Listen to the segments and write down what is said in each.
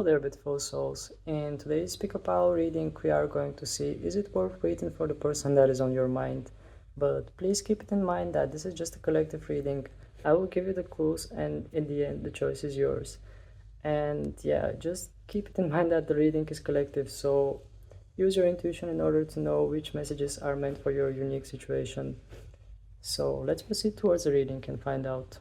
there, beautiful souls. In today's pick up our reading, we are going to see, is it worth waiting for the person that is on your mind? But please keep it in mind that this is just a collective reading. I will give you the clues, and in the end, the choice is yours. And yeah, just keep it in mind that the reading is collective, so use your intuition in order to know which messages are meant for your unique situation. So let's proceed towards the reading and find out.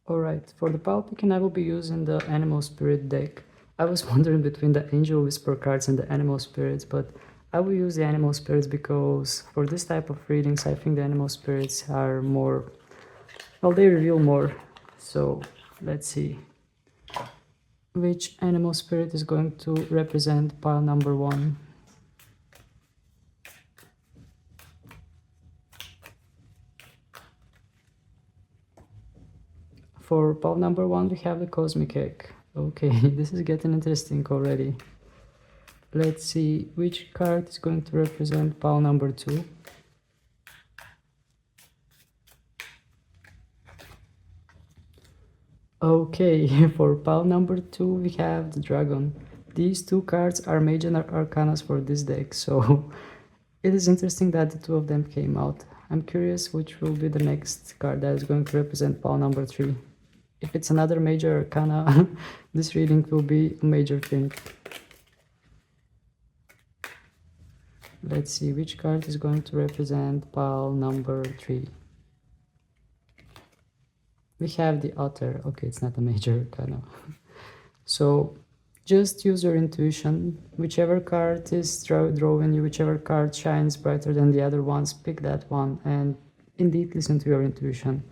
Alright, for the power picking I will be using the Animal Spirit deck. I was wondering between the Angel Whisper cards and the Animal Spirits, but I will use the Animal Spirits because for this type of readings I think the Animal Spirits are more, well, they reveal more. So let's see which Animal Spirit is going to represent pile number 1. For pile number 1 we have the Cosmic Egg. Okay, this is getting interesting already. Let's see which card is going to represent pile number 2. Okay, for pile number 2 we have the Dragon. These two cards are major arcanas for this deck, so it is interesting that the two of them came out. I'm curious which will be the next card that is going to represent pile number 3. If it's another major arcana, this reading will be a major thing. Let's see which card is going to represent pile number 3. We have the Otter. Okay, it's not a major arcana. So just use your intuition. Whichever card is drawing you, whichever card shines brighter than the other ones, pick that one and indeed listen to your intuition.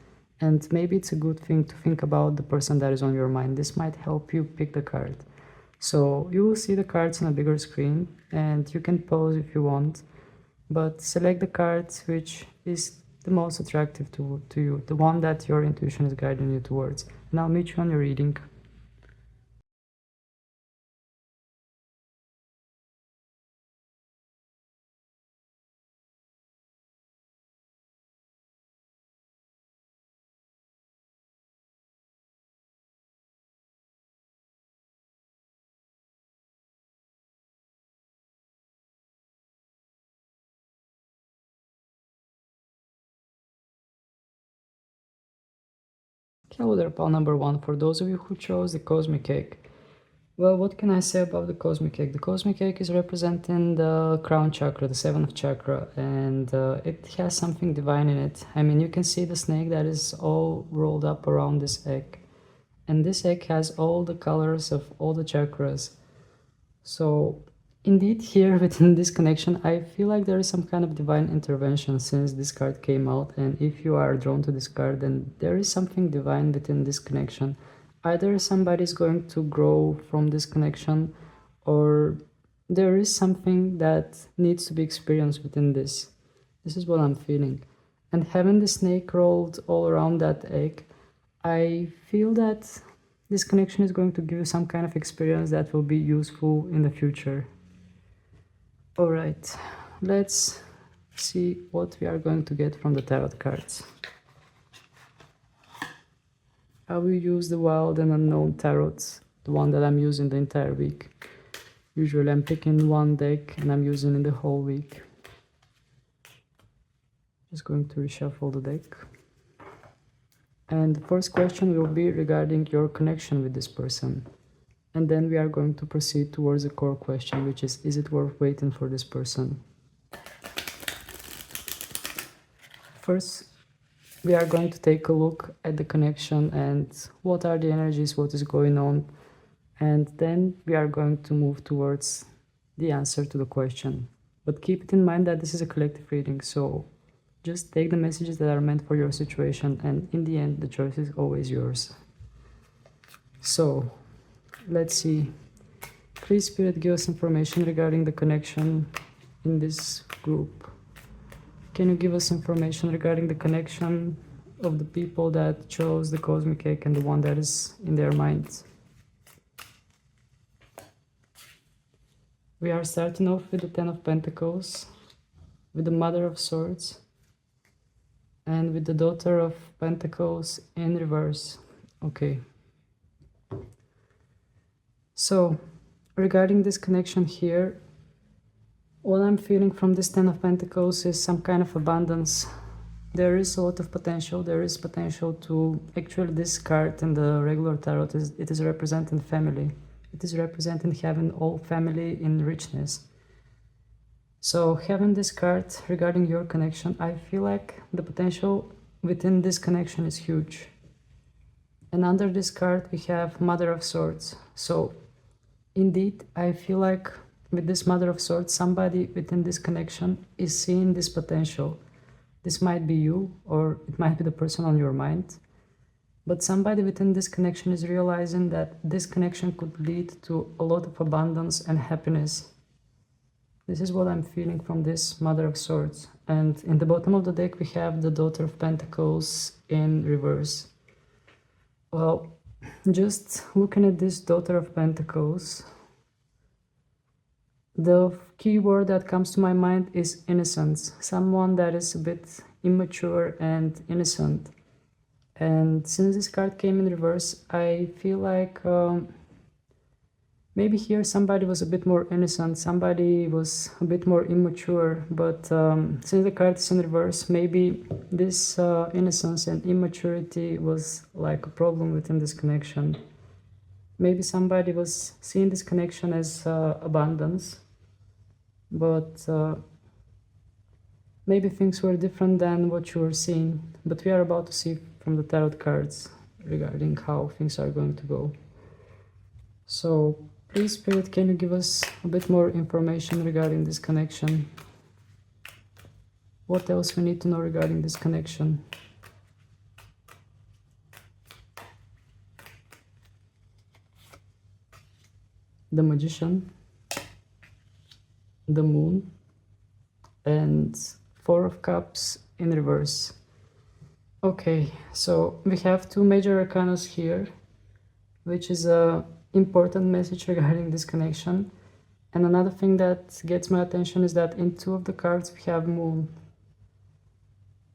And maybe it's a good thing to think about the person that is on your mind. This might help you pick the card. So you will see the cards on a bigger screen and you can pause if you want, but select the card which is the most attractive to you, the one that your intuition is guiding you towards. And I'll meet you on your reading. Hello there, pal number 1. For those of you who chose the Cosmic Egg, well, what can I say about the Cosmic Egg? The Cosmic Egg is representing the crown chakra, the 7th chakra, and it has something divine in it. I mean, you can see the snake that is all rolled up around this egg. And this egg has all the colors of all the chakras. So indeed here within this connection, I feel like there is some kind of divine intervention since this card came out, and if you are drawn to this card, then there is something divine within this connection. Either somebody is going to grow from this connection, or there is something that needs to be experienced within this. This is what I'm feeling. And having the snake rolled all around that egg, I feel that this connection is going to give you some kind of experience that will be useful in the future. Alright, let's see what we are going to get from the tarot cards. I will use the Wild and Unknown tarots, the one that I'm using the entire week. Usually I'm picking one deck and I'm using it the whole week. Just going to reshuffle the deck. And the first question will be regarding your connection with this person. And then we are going to proceed towards the core question, which is it worth waiting for this person? First, we are going to take a look at the connection and what are the energies, what is going on. And then we are going to move towards the answer to the question. But keep it in mind that this is a collective reading, so just take the messages that are meant for your situation, and in the end, the choice is always yours. So, let's see. Please, Spirit, give us information regarding the connection in this group. Can you give us information regarding the connection of the people that chose the Cosmic Egg and the one that is in their minds? We are starting off with the Ten of Pentacles, with the Mother of Swords, and with the Daughter of Pentacles in reverse. Okay. So, regarding this connection here, what I'm feeling from this Ten of Pentacles is some kind of abundance. There is a lot of potential. There is potential to actually, this card in the regular tarot it is representing family. It is representing having all family in richness. So having this card regarding your connection, I feel like the potential within this connection is huge. And under this card we have Mother of Swords. So indeed, I feel like with this Mother of Swords, somebody within this connection is seeing this potential. This might be you, or it might be the person on your mind. But somebody within this connection is realizing that this connection could lead to a lot of abundance and happiness. This is what I'm feeling from this Mother of Swords. And in the bottom of the deck we have the Daughter of Pentacles in reverse. Well, just looking at this Daughter of Pentacles, the key word that comes to my mind is innocence. Someone that is a bit immature and innocent. And since this card came in reverse, I feel like maybe here somebody was a bit more innocent, somebody was a bit more immature, but since the card is in reverse, maybe this innocence and immaturity was like a problem within this connection. Maybe somebody was seeing this connection as abundance, but maybe things were different than what you were seeing. But we are about to see from the tarot cards regarding how things are going to go. So please, Spirit, can you give us a bit more information regarding this connection? What else we need to know regarding this connection? The Magician, the Moon, and Four of Cups in reverse. Okay, so we have two major arcanas here, which is a important message regarding this connection. And another thing that gets my attention is that in two of the cards we have Moon.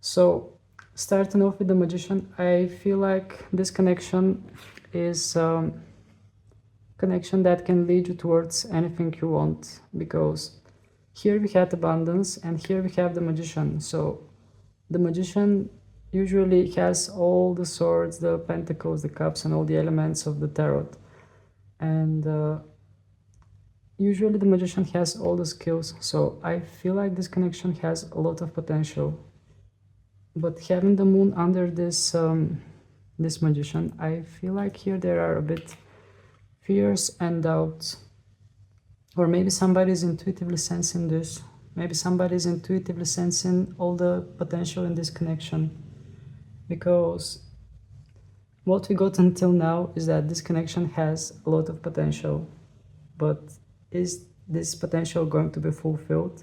So starting off with the Magician, I feel like this connection is connection that can lead you towards anything you want, because here we had abundance and here we have the Magician. So the Magician usually has all the swords, the pentacles, the cups, and all the elements of the tarot. And usually the Magician has all the skills, so I feel like this connection has a lot of potential. But having the Moon under this this Magician, I feel like here there are a bit fears and doubts. Or maybe somebody is intuitively sensing this. Maybe somebody is intuitively sensing all the potential in this connection. Because what we got until now is that this connection has a lot of potential. But is this potential going to be fulfilled?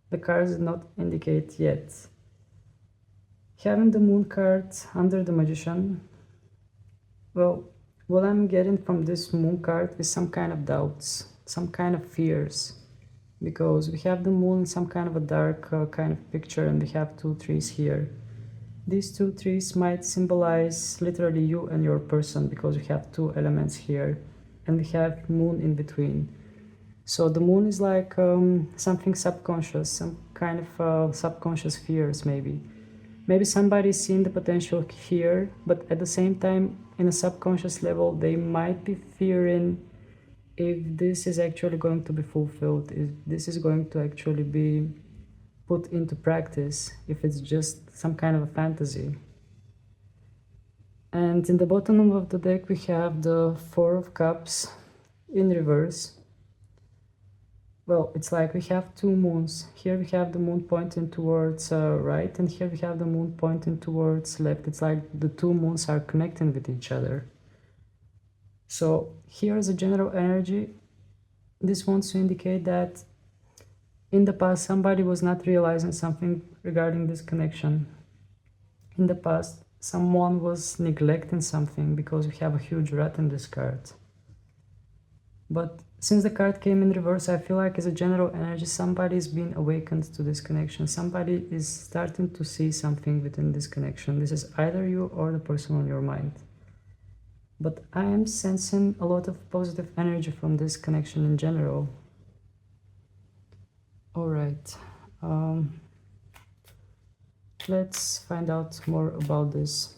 The cards did not indicate yet. Having the Moon card under the Magician, well, what I'm getting from this Moon card is some kind of doubts, some kind of fears, because we have the Moon in some kind of a dark kind of picture, and we have two trees here. These two trees might symbolize literally you and your person, because we have two elements here and we have Moon in between. So the Moon is like something subconscious, some kind of subconscious fears maybe. Maybe somebody is seeing the potential here, but at the same time, in a subconscious level, they might be fearing if this is actually going to be fulfilled, if this is going to actually be put into practice, if it's just some kind of a fantasy. And in the bottom of the deck, we have the Four of Cups in reverse. Well, it's like we have two moons. Here we have the Moon pointing towards right, and here we have the Moon pointing towards left. It's like the two moons are connecting with each other. So here is a general energy. This wants to indicate that in the past somebody was not realizing something regarding this connection. In the past, someone was neglecting something, because we have a huge rat in this card. But since the card came in reverse, I feel like as a general energy, somebody is being awakened to this connection. Somebody is starting to see something within this connection. This is either you or the person on your mind. but I am sensing a lot of positive energy from this connection in general. All right, let's find out more about this.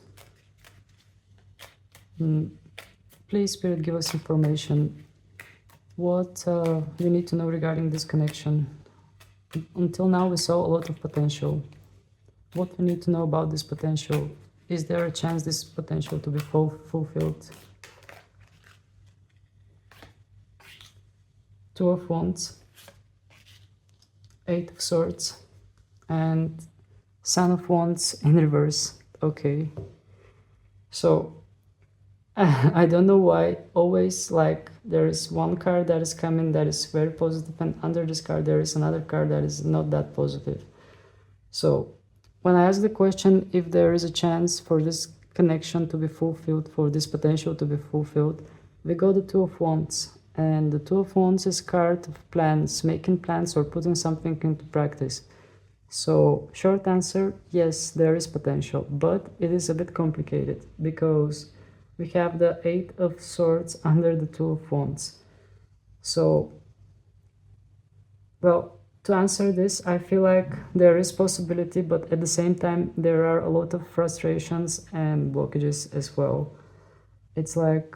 Please, Spirit, give us information. What we need to know regarding this connection. Until now, we saw a lot of potential. What we need to know about this potential. Is there a chance this potential to be fulfilled? Two of Wands, Eight of Swords, and Son of Wands in reverse. Okay. So, I don't know why always like there is one card that is coming that is very positive, and under this card there is another card that is not that positive. So when I ask the question if there is a chance for this connection to be fulfilled, for this potential to be fulfilled, we got the Two of Wands, and the Two of Wands is card of plans, making plans or putting something into practice. So short answer, yes, there is potential, but it is a bit complicated because we have the Eight of Swords under the Two of Wands. So, well, to answer this, I feel like there is possibility, but at the same time, there are a lot of frustrations and blockages as well. It's like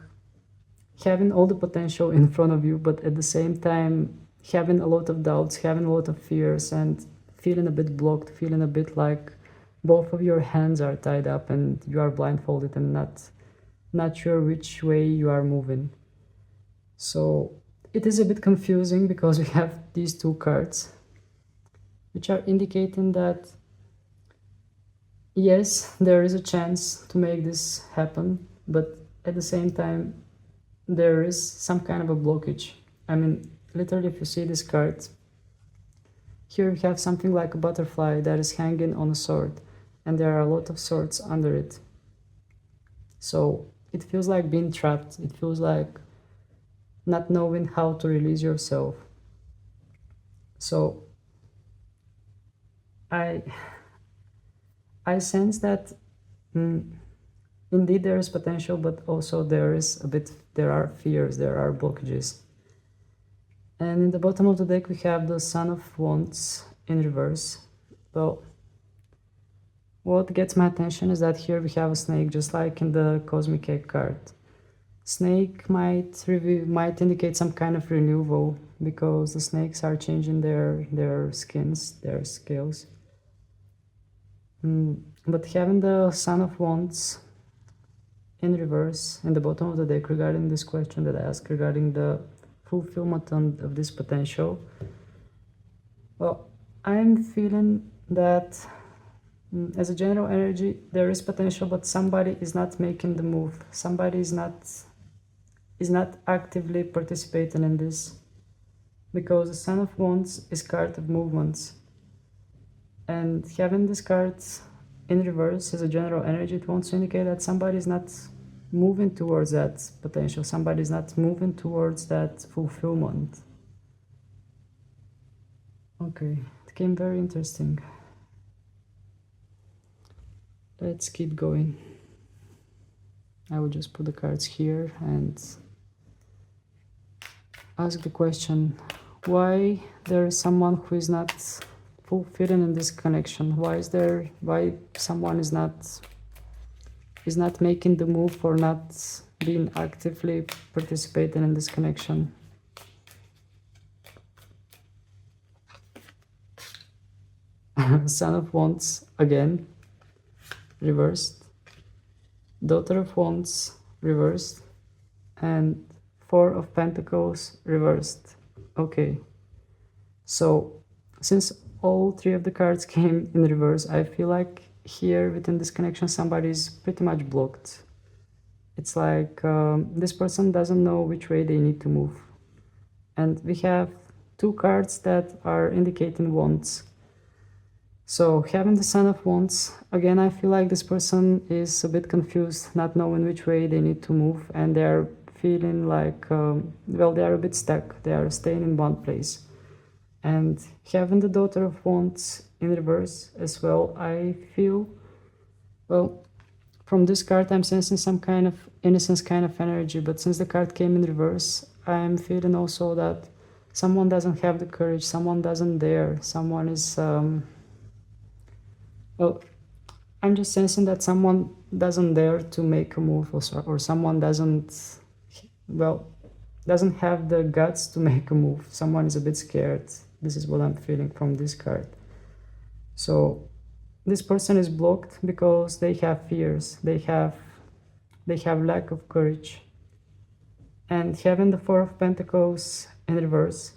having all the potential in front of you, but at the same time, having a lot of doubts, having a lot of fears, and feeling a bit blocked, feeling a bit like both of your hands are tied up and you are blindfolded and not sure which way you are moving. So it is a bit confusing because we have these two cards which are indicating that yes, there is a chance to make this happen, but at the same time there is some kind of a blockage. I mean, literally, if you see this card, here we have something like a butterfly that is hanging on a sword, and there are a lot of swords under it. So it feels like being trapped. It feels like not knowing how to release yourself. So I sense that indeed there is potential, but also there are fears, there are blockages. And in the bottom of the deck we have the Son of Wands in reverse. Well, what gets my attention is that here we have a snake, just like in the Cosmic Egg card. Snake might indicate some kind of renewal, because the snakes are changing their skins, their scales. But having the Son of Wands in reverse in the bottom of the deck regarding this question that I asked regarding the fulfillment of this potential, well, I'm feeling that as a general energy there is potential, but somebody is not making the move. Somebody is not actively participating in this, because the Son of Wands is card of movements, and having this card in reverse as a general energy, it wants to indicate that somebody is not moving towards that potential, somebody is not moving towards that fulfillment. Okay, it became very interesting. Let's keep going. I will just put the cards here and ask the question, why there is someone who is not fulfilling in this connection? Why someone is not making the move or not being actively participating in this connection? Son of Wands again, reversed. Daughter of Wands, reversed. And Four of Pentacles, reversed. Okay. So, since all three of the cards came in reverse, I feel like here within this connection somebody is pretty much blocked. It's like this person doesn't know which way they need to move. And we have two cards that are indicating wands. So having the Son of Wands, again, I feel like this person is a bit confused, not knowing which way they need to move, and they're feeling like, well, they are a bit stuck. They are staying in one place. And having the Daughter of Wands in reverse as well, I feel, well, From this card, I'm sensing some kind of innocence kind of energy, but since the card came in reverse, I'm feeling also that someone doesn't have the courage, someone doesn't dare, someone is, well, I'm just sensing that someone doesn't dare to make a move, or someone doesn't, well, doesn't have the guts to make a move. Someone is a bit scared. This is what I'm feeling from this card. So this person is blocked because they have fears, they have lack of courage. And having the Four of Pentacles in reverse,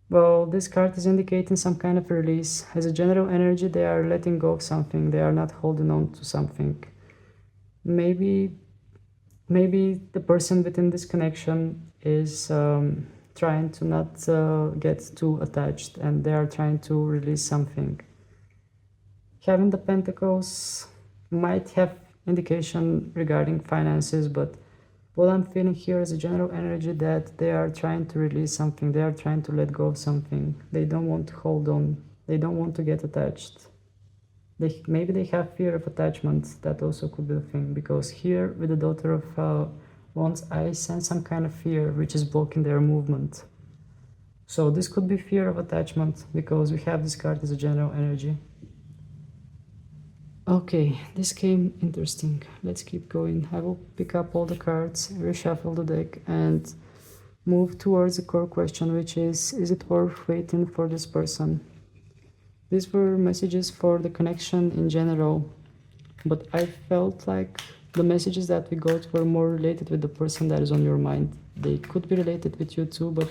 well, this card is indicating some kind of release. As a general energy, they are letting go of something, they are not holding on to something. Maybe the person within this connection is trying to not get too attached, and they are trying to release something. Having the Pentacles might have indication regarding finances, but what I'm feeling here is a general energy that they are trying to release something, they are trying to let go of something. They don't want to hold on, they don't want to get attached. Maybe they have fear of attachment, that also could be the thing, because here with the Daughter of Wands, I sense some kind of fear which is blocking their movement. So this could be fear of attachment, because we have this card as a general energy. Okay, this came interesting. Let's keep going. I will pick up all the cards, reshuffle the deck, and move towards the core question, which is it worth waiting for this person? These were messages for the connection in general, but I felt like the messages that we got were more related with the person that is on your mind. They could be related with you too, but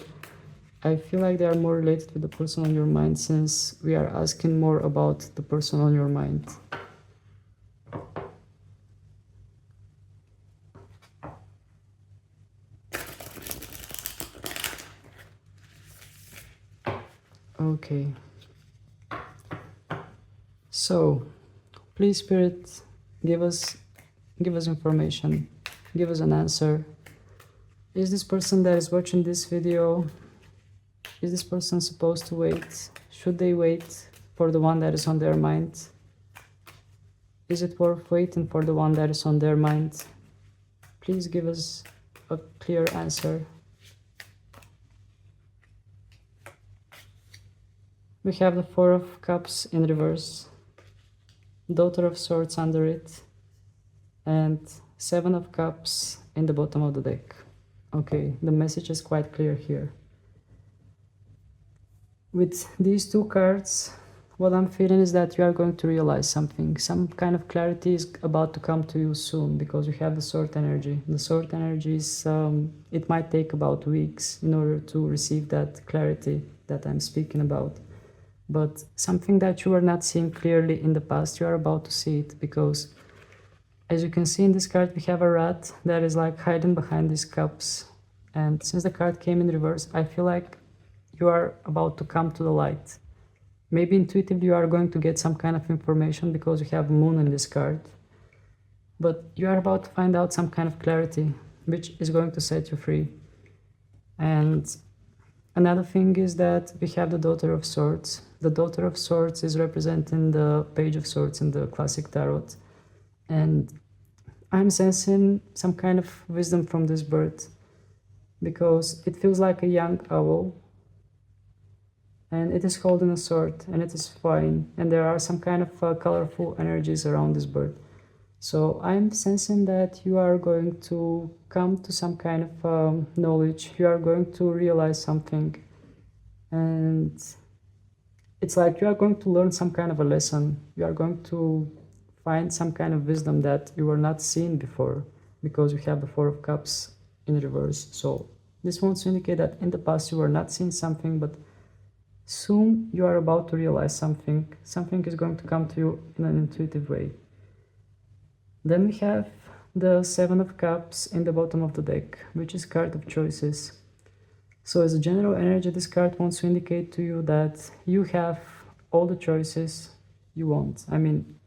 I feel like they are more related with the person on your mind, since we are asking more about the person on your mind. Okay, so please, Spirit, give us information, give us an answer. Is this person that is watching this video, is this person supposed to wait? Should they wait for the one that is on their mind? Is it worth waiting for the one that is on their mind? Please give us a clear answer. We have the Four of Cups in reverse, Daughter of Swords under it, and Seven of Cups in the bottom of the deck. Okay, the message is quite clear here. With these two cards, what I'm feeling is that you are going to realize something. Some kind of clarity is about to come to you soon, because you have the Sword energy. The Sword energy is, it might take about weeks in order to receive that clarity that I'm speaking about. But something that you were not seeing clearly in the past, you are about to see it, because as you can see in this card, we have a rat that is like hiding behind these cups. And since the card came in reverse, I feel like you are about to come to the light. Maybe intuitively you are going to get some kind of information, because you have Moon in this card. But you are about to find out some kind of clarity, which is going to set you free. And another thing is that we have the Daughter of Swords. The Daughter of Swords is representing the Page of Swords in the classic tarot. And I'm sensing some kind of wisdom from this bird, because it feels like a young owl. And it is holding a sword, and it is flying. And there are some kind of colorful energies around this bird. So I'm sensing that you are going to come to some kind of knowledge. You are going to realize something. And it's like you are going to learn some kind of a lesson. You are going to find some kind of wisdom that you were not seeing before, because you have the Four of Cups in reverse. So this wants to indicate that in the past you were not seeing something, but soon you are about to realize something. Something is going to come to you in an intuitive way. Then we have the Seven of Cups in the bottom of the deck, which is card of choices. So as a general energy, this card wants to indicate to you that you have all the choices you want. I mean,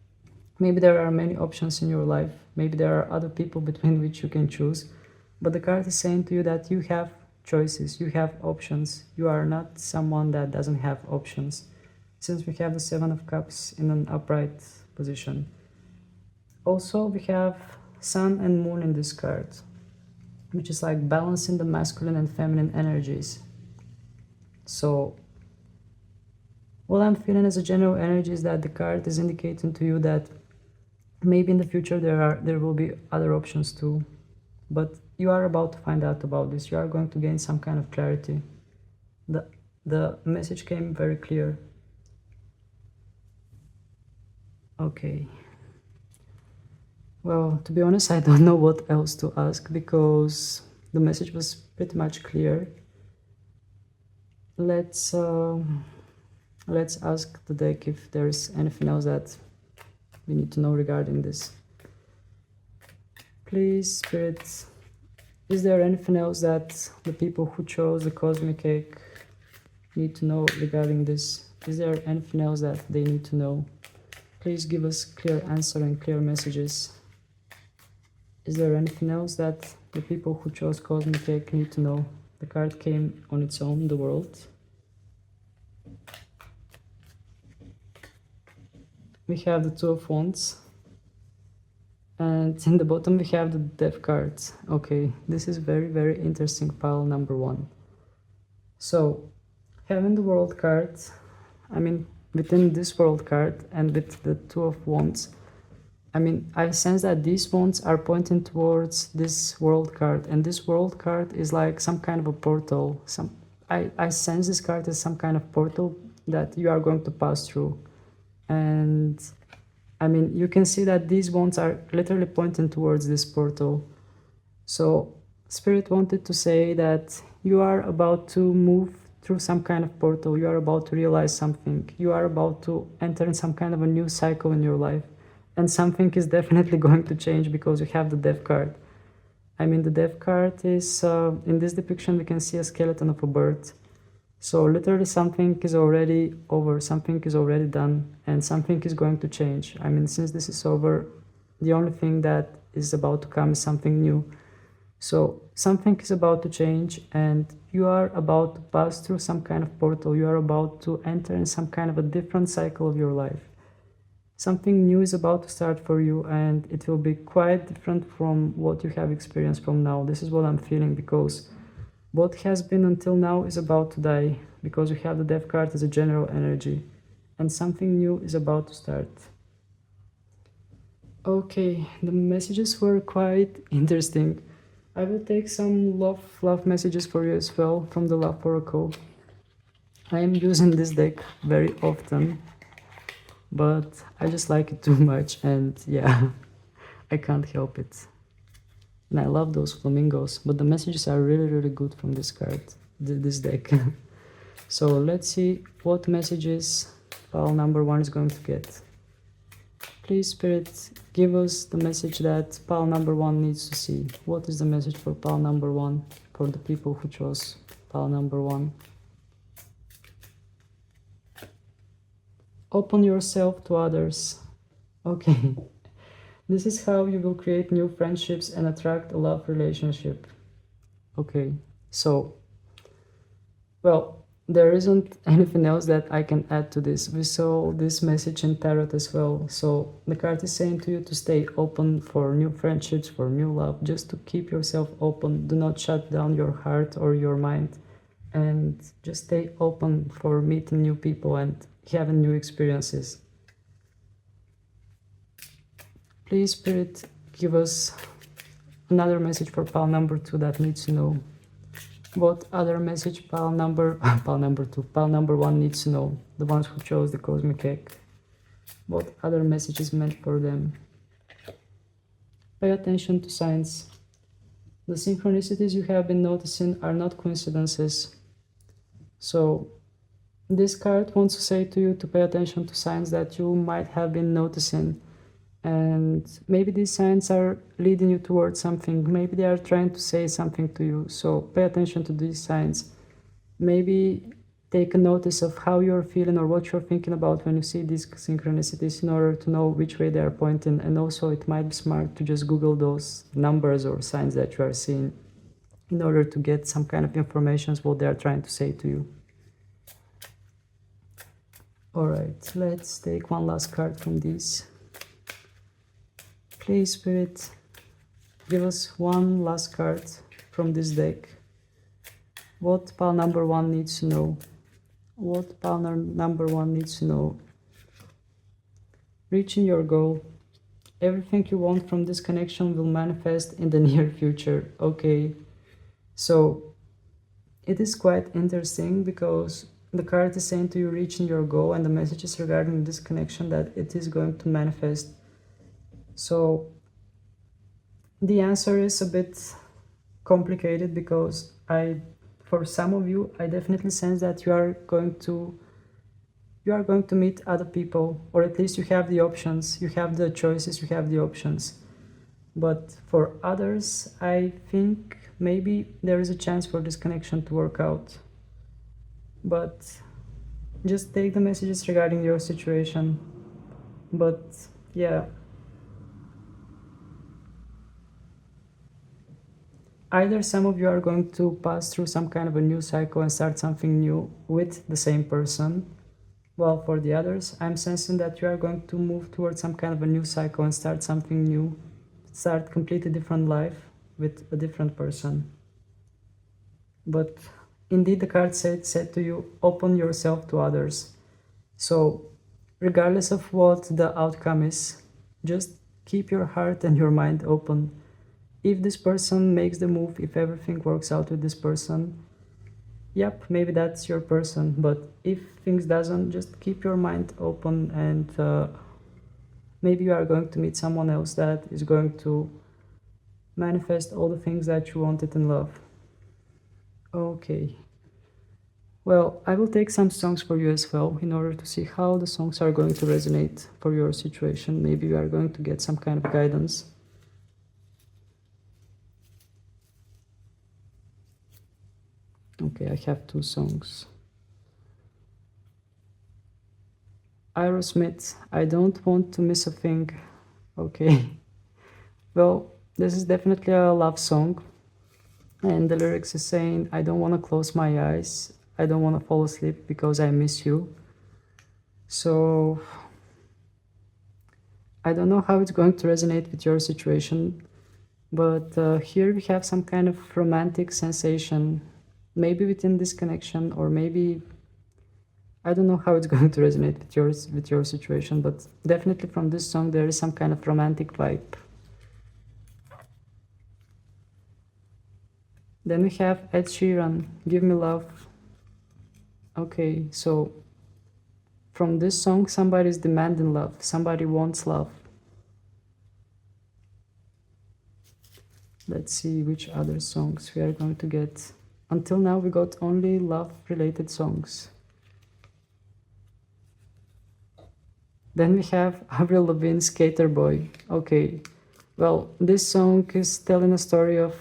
maybe there are many options in your life. Maybe there are other people between which you can choose. But the card is saying to you that you have choices, you have options. You are not someone that doesn't have options. Since we have the Seven of Cups in an upright position. Also, we have Sun and Moon in this card, which is like balancing the masculine and feminine energies. So what I'm feeling as a general energy is that the card is indicating to you that maybe in the future there will be other options too, but you are about to find out about this. You are going to gain some kind of clarity. The message came very clear. Okay. Well, to be honest, I don't know what else to ask because the message was pretty much clear. Let's ask the deck if there's anything else that we need to know regarding this. Please, spirits, is there anything else that the people who chose the cosmic egg need to know regarding this? Is there anything else that they need to know? Please give us clear answer and clear messages. Is there anything else that the people who chose cosmic egg need to know? The card came on its own, the world. We have the Two of Wands. And in the bottom we have the Death card. Okay, this is very, very interesting pile number 1. So, having the World card, I mean, within this World card and with the Two of Wands, I mean, I sense that these wands are pointing towards this World card, and this World card is like some kind of a portal. I sense this card as some kind of portal that you are going to pass through. And I mean, you can see that these wands are literally pointing towards this portal. So Spirit wanted to say that you are about to move through some kind of portal. You are about to realize something. You are about to enter in some kind of a new cycle in your life. And something is definitely going to change because you have the Death card. I mean, the Death card is, in this depiction, we can see a skeleton of a bird. So literally something is already over, something is already done, and something is going to change. I mean, since this is over, the only thing that is about to come is something new. So something is about to change, and you are about to pass through some kind of portal. You are about to enter in some kind of a different cycle of your life. Something new is about to start for you, and it will be quite different from what you have experienced from now. This is what I'm feeling, because what has been until now is about to die, because we have the Death card as a general energy, and something new is about to start. Okay, the messages were quite interesting. I will take some love messages for you as well from the Love Oracle. I am using this deck very often, but I just like it too much, and yeah, I can't help it. And I love those flamingos, but the messages are really, really good from this card, this deck. So let's see what messages pile number 1 is going to get. Please, Spirit, give us the message that pile number 1 needs to see. What is the message for pile number 1, for the people who chose pile number 1? Open yourself to others. Okay. This is how you will create new friendships and attract a love relationship. Okay, so, well, there isn't anything else that I can add to this. We saw this message in Tarot as well. So the card is saying to you to stay open for new friendships, for new love, just to keep yourself open. Do not shut down your heart or your mind, and just stay open for meeting new people and having new experiences. Please, Spirit, give us another message for pile number 2 that needs to know. What other message pile number 1 needs to know? The ones who chose the cosmic egg. What other message is meant for them? Pay attention to signs. The synchronicities you have been noticing are not coincidences. So this card wants to say to you to pay attention to signs that you might have been noticing. And maybe these signs are leading you towards something. Maybe they are trying to say something to you. So pay attention to these signs. Maybe take a notice of how you're feeling or what you're thinking about when you see these synchronicities in order to know which way they are pointing. And also it might be smart to just Google those numbers or signs that you are seeing in order to get some kind of information what they are trying to say to you. Alright, let's take one last card from these. Please, Spirit, give us one last card from this deck. What pile number 1 needs to know? What pile number 1 needs to know? Reaching your goal. Everything you want from this connection will manifest in the near future. Okay, so it is quite interesting because the card is saying to you reaching your goal, and the message is regarding this connection that it is going to manifest. So the answer is a bit complicated because for some of you, I definitely sense that you are going to meet other people, or at least you have the options, you have the choices, you have the options. But for others, I think maybe there is a chance for this connection to work out. But just take the messages regarding your situation. But yeah, either some of you are going to pass through some kind of a new cycle and start something new with the same person. Well, for the others, I'm sensing that you are going to move towards some kind of a new cycle and start something new, start completely different life with a different person. But indeed, the card said to you, open yourself to others. So regardless of what the outcome is, just keep your heart and your mind open. If this person makes the move, if everything works out with this person, yep, maybe that's your person. But if things doesn't, just keep your mind open, and maybe you are going to meet someone else that is going to manifest all the things that you wanted in love. Okay. Well, I will take some songs for you as well in order to see how the songs are going to resonate for your situation. Maybe you are going to get some kind of guidance. Okay, I have 2 songs. Aerosmith, I don't want to miss a thing. Okay. Well, this is definitely a love song. And the lyrics is saying, I don't want to close my eyes. I don't want to fall asleep because I miss you. So I don't know how it's going to resonate with your situation, but here we have some kind of romantic sensation, maybe within this connection, or maybe I don't know how it's going to resonate with your situation, but definitely from this song there is some kind of romantic vibe. Then we have Ed Sheeran, Give Me Love. Okay, so from this song somebody is demanding love, somebody wants love. Let's see which other songs we are going to get. Until now we got only love related songs. Then we have Avril Lavigne's Skater Boy. Okay, well, this song is telling a story of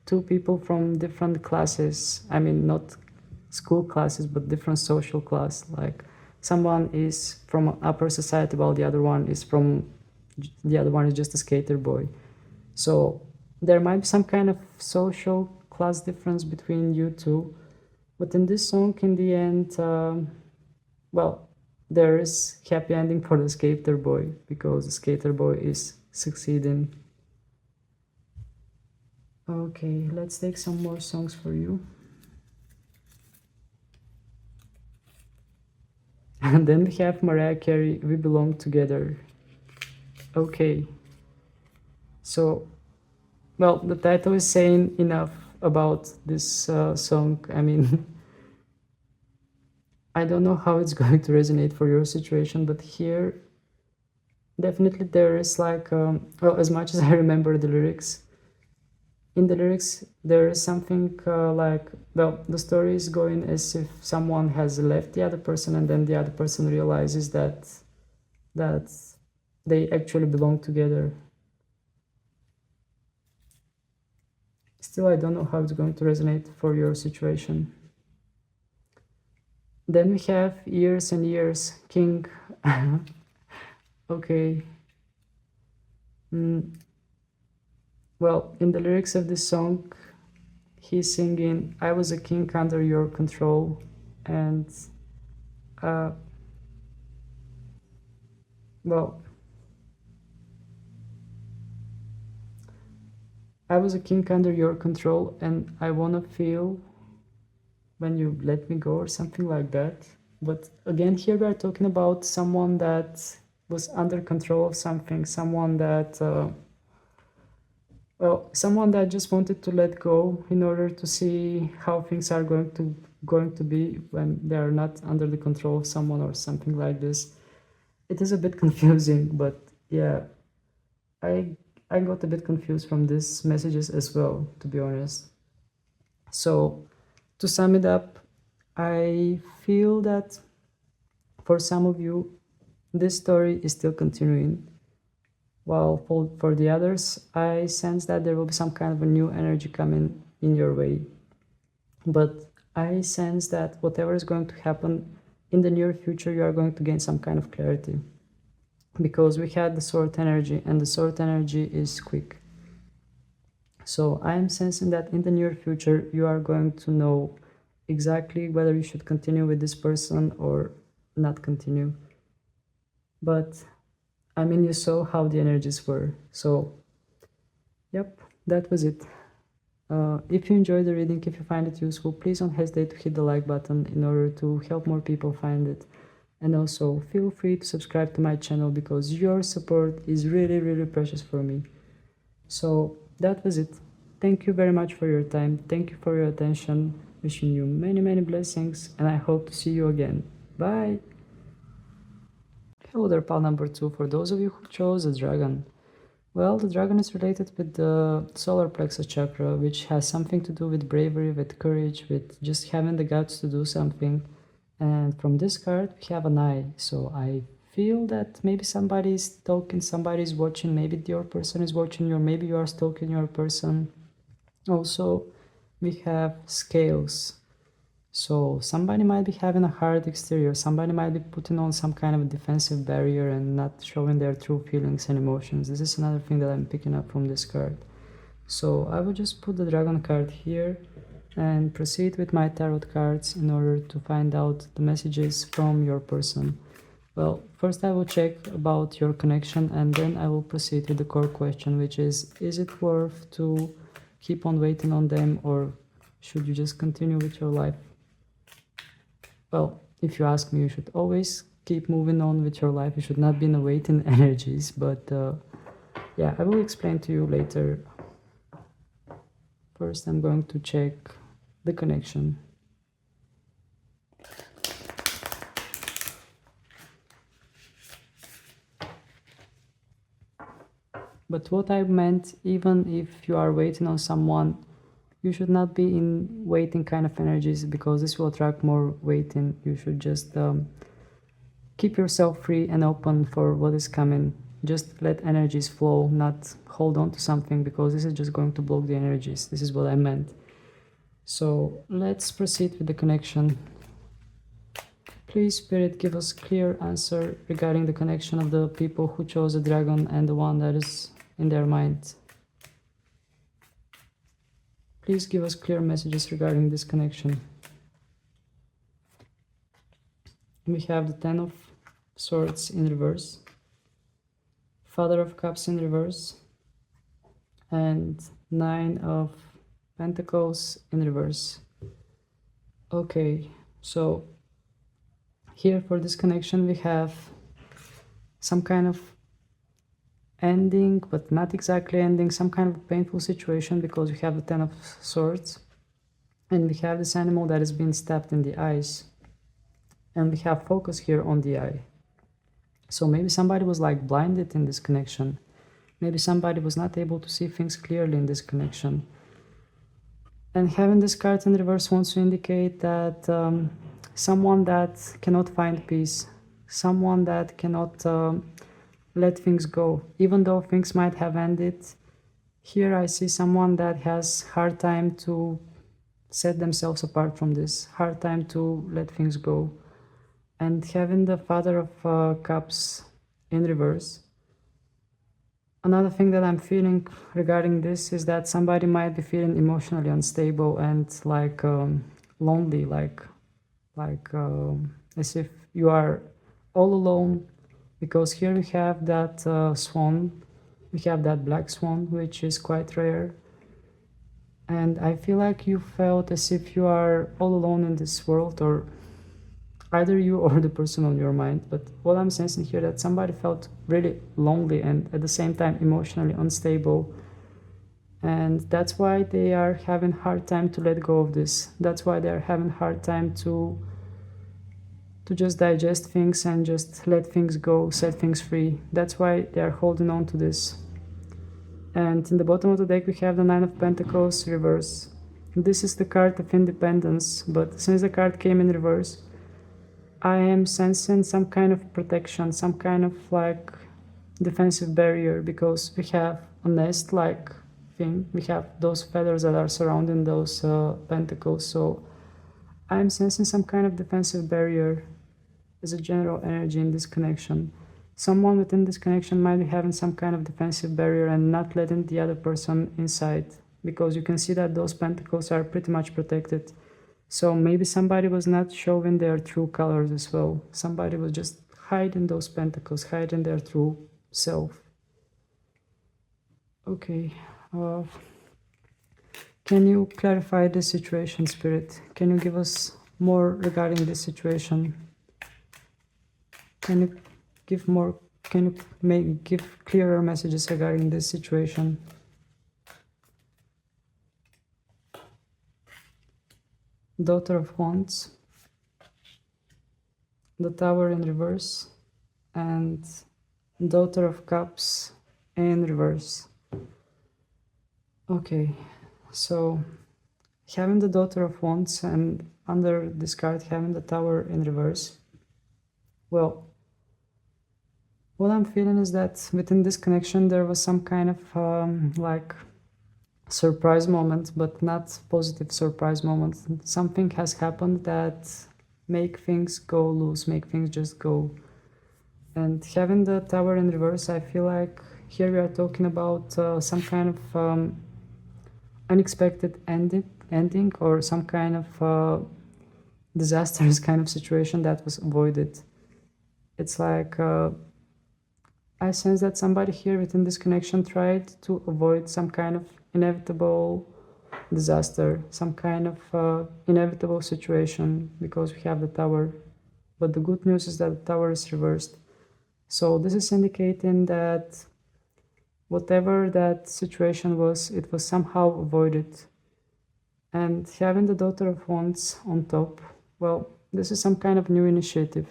2 people from different classes. I mean, not school classes, but different social class. Like someone is from upper society while the other one is just a skater boy. So there might be some kind of social class difference between you two, but in this song, in the end, well, there is happy ending for the skater boy because the skater boy is succeeding. Okay, let's take some more songs for you. And then we have Mariah Carey, We Belong Together. Okay, so, well, the title is saying enough about this song. I mean, I don't know how it's going to resonate for your situation, but here, definitely there is like, well, as much as I remember the lyrics, in the lyrics there is something like, well, the story is going as if someone has left the other person and then the other person realizes that they actually belong together. Still, I don't know how it's going to resonate for your situation. Then we have Years and Years, King. Okay. Well, in the lyrics of this song, he's singing, I was a king under your control, and well, I was a king under your control, and I want to feel when you let me go, or something like that. But again, here we are talking about someone that was under control of something, someone that someone that just wanted to let go in order to see how things are going to be when they are not under the control of someone or something like this. It is a bit confusing, but yeah, I I got a bit confused from these messages as well, to be honest. So to sum it up, I feel that for some of you, this story is still continuing, while for the others, I sense that there will be some kind of a new energy coming in your way. But I sense that whatever is going to happen in the near future, you are going to gain some kind of clarity. Because we had the sword energy, and the sword energy is quick. So I am sensing that in the near future, you are going to know exactly whether you should continue with this person or not continue. But I mean, you saw how the energies were. So, yep, that was it. If you enjoyed the reading, if you find it useful, please don't hesitate to hit the like button in order to help more people find it. And also, feel free to subscribe to my channel because your support is really, really precious for me. So, that was it. Thank you very much for your time. Thank you for your attention. Wishing you many, many blessings, and I hope to see you again. Bye! Hello there, pal number 2. For those of you who chose a dragon, well, the dragon is related with the solar plexus chakra, which has something to do with bravery, with courage, with just having the guts to do something. And from this card, we have an eye. So I feel that maybe somebody is stalking, somebody is watching, maybe your person is watching you, or maybe you are stalking your person. Also, we have scales. So somebody might be having a hard exterior, somebody might be putting on some kind of a defensive barrier and not showing their true feelings and emotions. This is another thing that I'm picking up from this card. So I will just put the dragon card here and proceed with my tarot cards in order to find out the messages from your person. Well, first I will check about your connection, and then I will proceed with the core question, which is it worth to keep on waiting on them, or should you just continue with your life? Well, if you ask me, you should always keep moving on with your life. You should not be in a waiting energies, but yeah, I will explain to you later. First, I'm going to check the connection. But what I meant, even if you are waiting on someone, you should not be in waiting kind of energies, because this will attract more waiting. You should just keep yourself free and open for what is coming. Just let energies flow, not hold on to something, because this is just going to block the energies. This is what I meant. So let's proceed with the connection. Please, Spirit, give us clear answer regarding the connection of the people who chose the dragon and the one that is in their mind. Please give us clear messages regarding this connection. We have the Ten of Swords in reverse, Father of Cups in reverse, and Nine of Pentacles in reverse. Okay, so here for this connection we have some kind of ending, but not exactly ending, some kind of painful situation, because we have the Ten of Swords, and we have this animal that is being stabbed in the eyes, and we have focus here on the eye. So maybe somebody was like blinded in this connection. Maybe somebody was not able to see things clearly in this connection. And having this card in reverse wants to indicate that someone that cannot find peace, someone that cannot let things go, even though things might have ended. Here I see someone that has hard time to set themselves apart from this, hard time to let things go. And having the Father of Cups in reverse, another thing that I'm feeling regarding this is that somebody might be feeling emotionally unstable and like lonely, like as if you are all alone, because here we have that swan, we have that black swan, which is quite rare, And I feel like you felt as if you are all alone in this world, or either you or the person on your mind. But what I'm sensing here, that somebody felt really lonely and at the same time emotionally unstable, and that's why they are having hard time to let go of this. That's why they are having hard time to just digest things and just let things go, set things free. That's why they are holding on to this. And in the bottom of the deck we have the Nine of Pentacles reverse. This is the card of independence, but since the card came in reverse, I am sensing some kind of protection, some kind of like defensive barrier, because we have a nest like thing, we have those feathers that are surrounding those pentacles. So I'm sensing some kind of defensive barrier as a general energy in this connection. Someone within this connection might be having some kind of defensive barrier and not letting the other person inside, because you can see that those pentacles are pretty much protected. So maybe somebody was not showing their true colors as well. Somebody was just hiding those pentacles, hiding their true self. Okay. Can you clarify the situation, Spirit? Can you give us more regarding this situation? Can you give more? Can you give clearer messages regarding this situation? Daughter of Wands, the Tower in reverse, and Daughter of Cups in reverse. Okay, so having the Daughter of Wands and under this card having the Tower in reverse, well, what I'm feeling is that within this connection there was some kind of like surprise moment, but not positive surprise moment. Something has happened that make things go loose, make things just go. And having the Tower in reverse, I feel like here we are talking about some kind of unexpected ending or some kind of disastrous kind of situation that was avoided. It's like I sense that somebody here within this connection tried to avoid some kind of inevitable disaster, some kind of inevitable situation, because we have the Tower. But the good news is that the Tower is reversed. So this is indicating that whatever that situation was, it was somehow avoided. And having the Daughter of Wands on top, well, this is some kind of new initiative.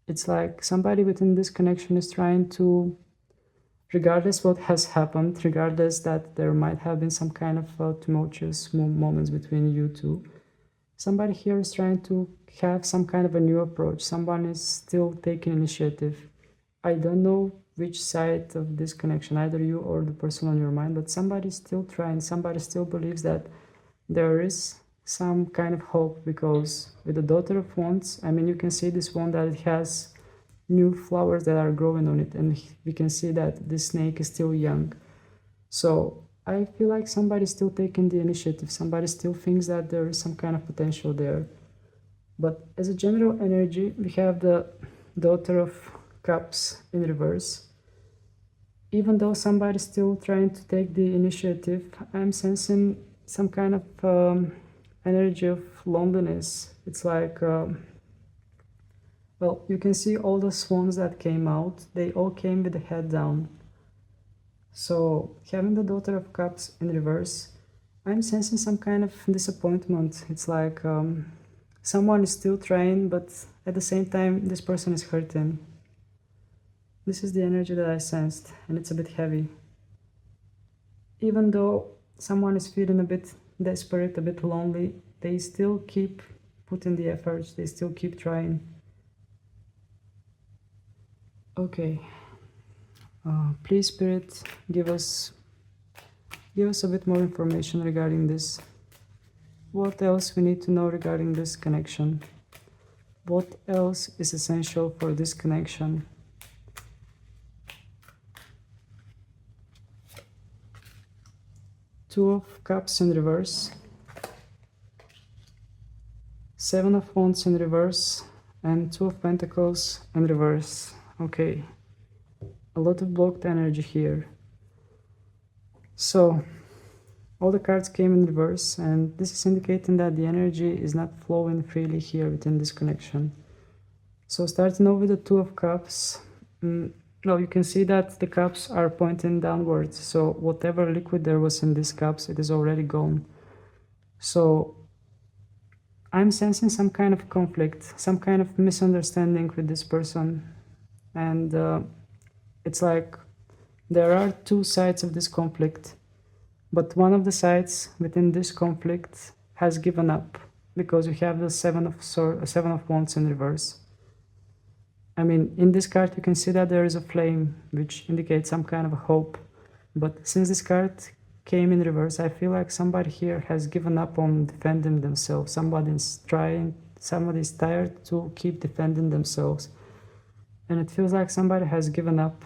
It's like somebody within this connection is trying to, regardless what has happened, regardless that there might have been some kind of tumultuous moments between you two, somebody here is trying to have some kind of a new approach. Someone is still taking initiative. I don't know which side of this connection, either you or the person on your mind, but somebody's still trying. Somebody still believes that there is some kind of hope, because with the Daughter of Wands, I mean, you can see this wand that it has new flowers that are growing on it, and we can see that this snake is still young. So I feel like somebody's still taking the initiative. Somebody still thinks that there is some kind of potential there. But as a general energy, we have the Daughter of Cups in reverse. Even though somebody's still trying to take the initiative, I'm sensing some kind of energy of loneliness. It's like, well, you can see all the swans that came out, they all came with the head down. So having the Daughter of Cups in reverse, I'm sensing some kind of disappointment. It's like someone is still trying, but at the same time this person is hurting. This is the energy that I sensed, and it's a bit heavy. Even though someone is feeling a bit desperate, a bit lonely, they still keep putting the efforts, they still keep trying. Okay, please, Spirit, give us a bit more information regarding this. What else we need to know regarding this connection? What else is essential for this connection? Two of Cups in reverse, Seven of Wands in reverse, and Two of Pentacles in reverse. Okay, a lot of blocked energy here. So All the cards came in reverse, and this is indicating that the energy is not flowing freely here within this connection. So starting off with the Two of Cups, well, you can see that the cups are pointing downwards, so whatever liquid there was in these cups, it is already gone. So I'm sensing some kind of conflict, some kind of misunderstanding with this person, and it's like there are two sides of this conflict, but one of the sides within this conflict has given up because you have the Seven of Wands in reverse. I mean, in this card you can see that there is a flame, which indicates some kind of a hope. But since this card came in reverse, I feel like somebody here has given up on defending themselves. Somebody's tired to keep defending themselves. And it feels like somebody has given up,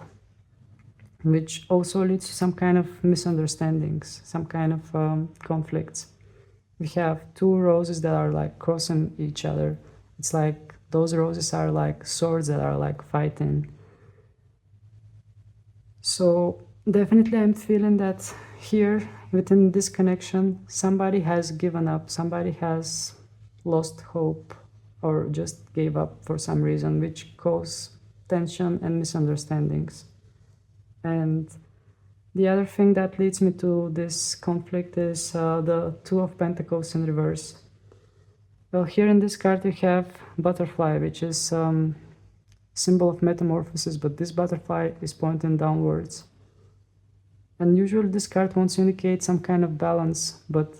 which also leads to some kind of misunderstandings, some kind of conflicts. We have two roses that are like crossing each other. It's like those roses are like swords that are like fighting. So definitely I'm feeling that here within this connection, somebody has given up, somebody has lost hope or just gave up for some reason, which caused tension and misunderstandings. And the other thing that leads me to this conflict is the Two of Pentacles in reverse. Well, here in this card you have butterfly, which is symbol of metamorphosis, but this butterfly is pointing downwards. And usually this card wants to indicate some kind of balance, but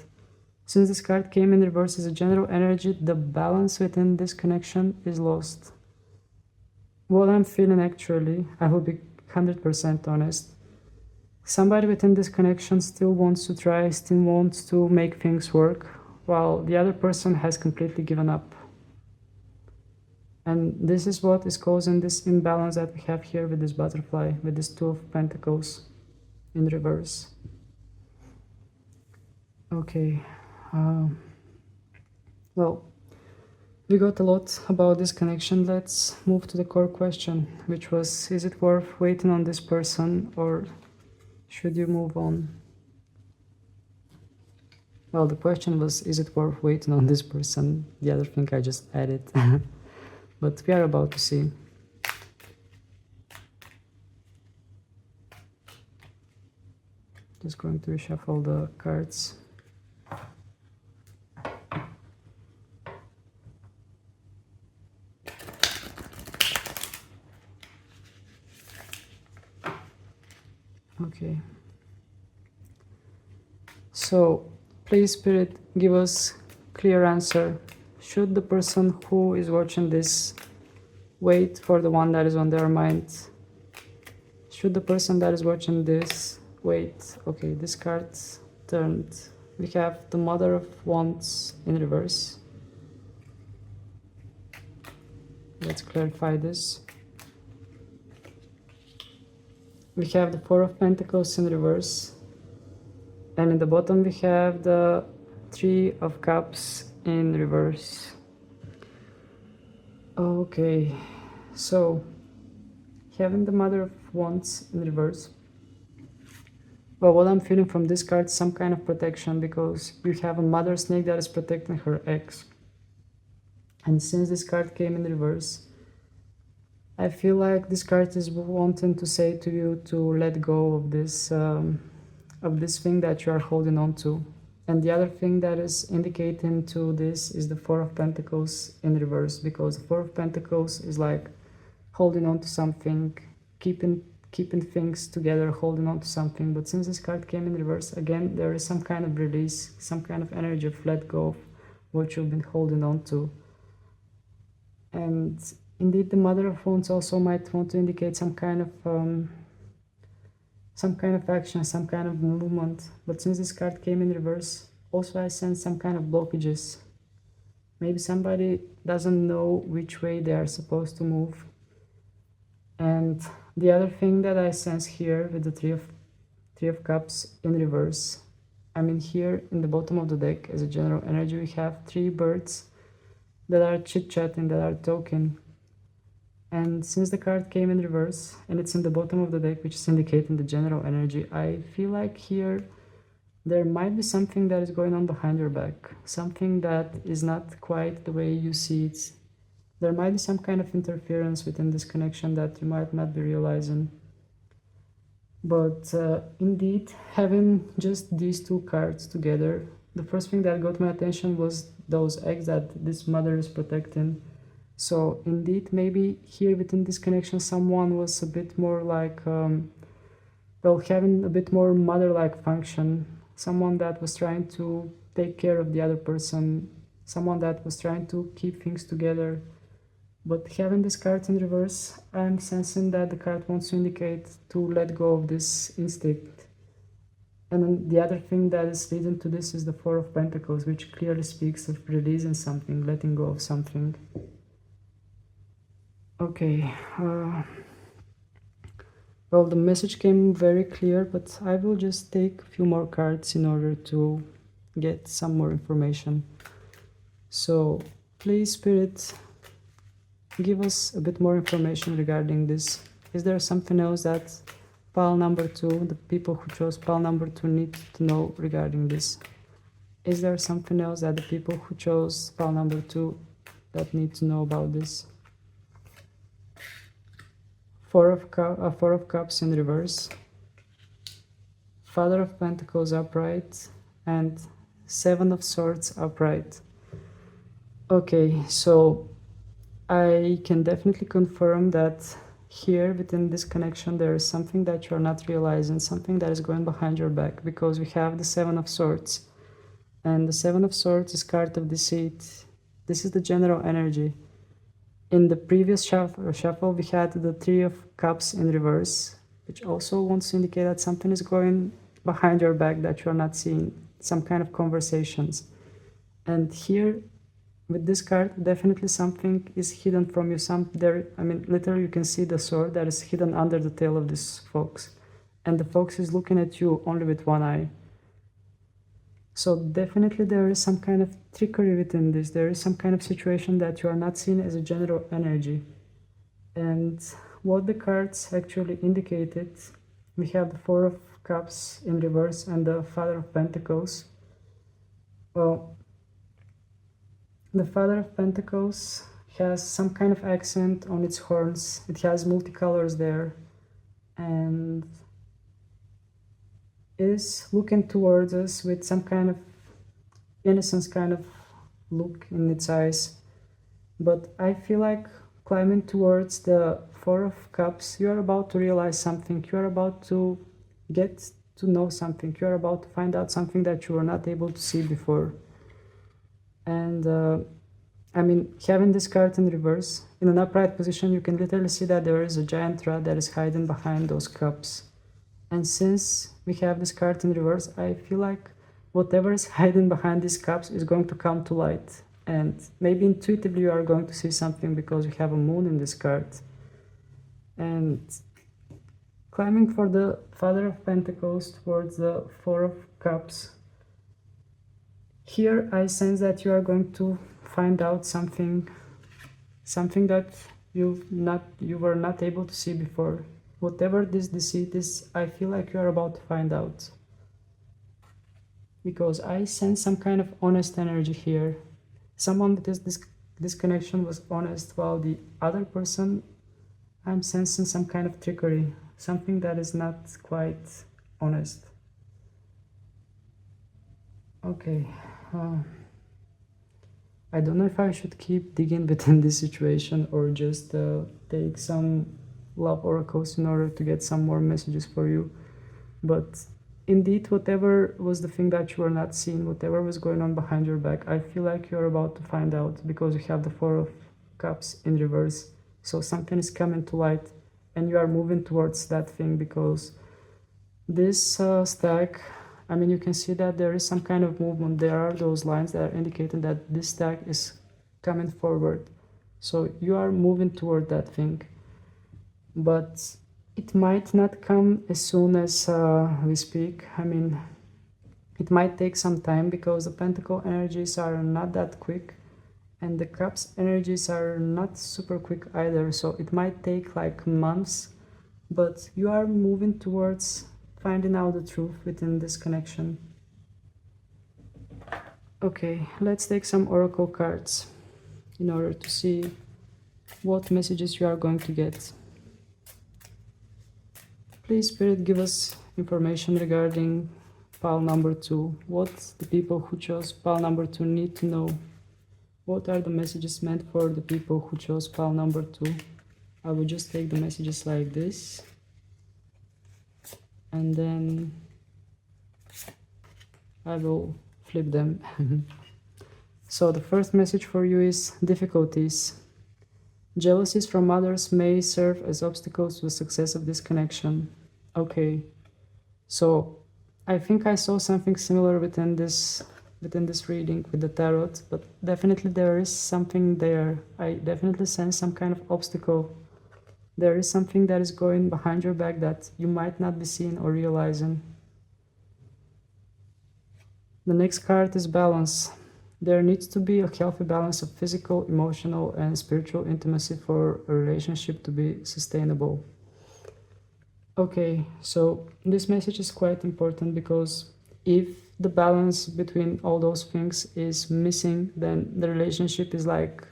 since this card came in reverse as a general energy, the balance within this connection is lost. What I'm feeling actually, I will be 100% honest, somebody within this connection still wants to try, still wants to make things work, while the other person has completely given up. And this is what is causing this imbalance that we have here with this butterfly, with this Two of Pentacles in reverse. Okay, well, we got a lot about this connection. Let's move to the core question, which was, is it worth waiting on this person or should you move on? Well, the question was, is it worth waiting on this person? The other thing I just added. But we are about to see. Just going to reshuffle the cards. Okay. So, please, Spirit, give us clear answer. Should the person who is watching this wait for the one that is on their mind? Should the person that is watching this wait? Okay, this card turned. We have the Mother of Wands in reverse. Let's clarify this. We have the Four of Pentacles in reverse. And in the bottom we have the Three of Cups in reverse. Okay, so having the Mother of Wands in reverse. Well, what I'm feeling from this card is some kind of protection, because you have a mother snake that is protecting her eggs. And since this card came in reverse, I feel like this card is wanting to say to you to let go of this thing that you are holding on to. And the other thing that is indicating to this is the Four of Pentacles in reverse, because the Four of Pentacles is like holding on to something, keeping things together, holding on to something. But since this card came in reverse, again, there is some kind of release, some kind of energy of let go of what you've been holding on to. And indeed, the Mother of Wands also might want to indicate some kind of action, some kind of movement. But since this card came in reverse, also I sense some kind of blockages. Maybe somebody doesn't know which way they are supposed to move. And the other thing that I sense here with the Three of Cups in reverse, I mean, here in the bottom of the deck as a general energy, we have three birds that are chit-chatting, that are talking. And since the card came in reverse and it's in the bottom of the deck, which is indicating the general energy, I feel like here there might be something that is going on behind your back, something that is not quite the way you see it. There might be some kind of interference within this connection that you might not be realizing. But indeed, having just these two cards together, the first thing that got my attention was those eggs that this mother is protecting. So indeed, maybe here within this connection, someone was a bit more like, well, having a bit more mother-like function, someone that was trying to take care of the other person, someone that was trying to keep things together. But having this card in reverse, I'm sensing that the card wants to indicate to let go of this instinct. And then the other thing that is leading to this is the Four of Pentacles, which clearly speaks of releasing something, letting go of something. Okay, well, the message came very clear, but I will just take a few more cards in order to get some more information. So please, Spirit, give us a bit more information regarding this. Is there something else that pile number 2, the people who chose pile number 2, need to know regarding this? Is there something else that the people who chose pile number 2 that need to know about this? Four of Cups in reverse, Father of Pentacles upright, and Seven of Swords upright. Okay, so I can definitely confirm that here within this connection there is something that you are not realizing, something that is going behind your back, because we have the Seven of Swords, and the Seven of Swords is card of deceit. This is the general energy. In the previous shuffle we had the Three of Cups in reverse, which also wants to indicate that something is going behind your back that you are not seeing, some kind of conversations. And here with this card, definitely something is hidden from you. Literally you can see the sword that is hidden under the tail of this fox, and the fox is looking at you only with one eye. So definitely there is some kind of trickery within this. There is some kind of situation that you are not seeing as a general energy. And what the cards actually indicated, we have the Four of Cups in reverse and the Father of Pentacles. Well, the Father of Pentacles has some kind of accent on its horns. It has multicolors there, and is looking towards us with some kind of innocence kind of look in its eyes. But I feel like climbing towards the Four of Cups, you are about to realize something, you are about to get to know something, you are about to find out something that you were not able to see before. And having this card in reverse, in an upright position, you can literally see that there is a giant rat that is hiding behind those cups. And since we have this card in reverse, I feel like whatever is hiding behind these cups is going to come to light. And maybe intuitively you are going to see something because we have a moon in this card. And climbing for the Father of Pentacles towards the Four of Cups, here I sense that you are going to find out something that you were not able to see before. Whatever this deceit is, I feel like you are about to find out. Because I sense some kind of honest energy here. Someone with this connection was honest, while the other person, I'm sensing some kind of trickery, something that is not quite honest. Okay, I don't know if I should keep digging within this situation or just take some love oracles in order to get some more messages for you. But indeed, whatever was the thing that you were not seeing, whatever was going on behind your back, I feel like you're about to find out, because you have the Four of Cups in reverse. So something is coming to light and you are moving towards that thing, because this stack, you can see that there is some kind of movement. There are those lines that are indicating that this stack is coming forward. So you are moving toward that thing. But it might not come as soon as we speak. It might take some time, because the Pentacle energies are not that quick and the Cups energies are not super quick either. So it might take like months, but you are moving towards finding out the truth within this connection. Okay, let's take some oracle cards in order to see what messages you are going to get. Please, Spirit, give us information regarding pile number 2. What the people who chose pile number 2 need to know. What are the messages meant for the people who chose pile number 2? I will just take the messages like this. And then I will flip them. So the first message for you is difficulties. Jealousies from others may serve as obstacles to the success of this connection. Okay, so I think I saw something similar within this reading with the tarot, but definitely there is something there. I definitely sense some kind of obstacle. There is something that is going behind your back that you might not be seeing or realizing. The next card is balance. There needs to be a healthy balance of physical, emotional, and spiritual intimacy for a relationship to be sustainable. Okay, so this message is quite important because if the balance between all those things is missing, then the relationship is like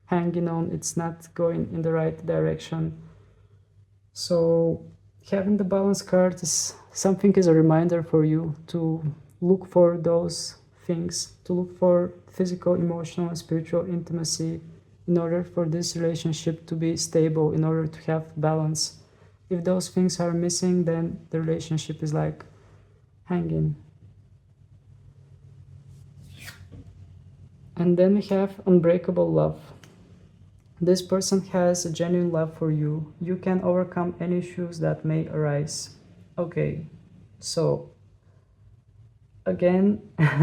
hanging on, it's not going in the right direction. So having the balance card is a reminder for you to look for those things, to look for physical, emotional, and spiritual intimacy in order for this relationship to be stable, in order to have balance. If those things are missing, then the relationship is like hanging. And then we have unbreakable love. This person has a genuine love for you. You can overcome any issues that may arise. Okay, so again,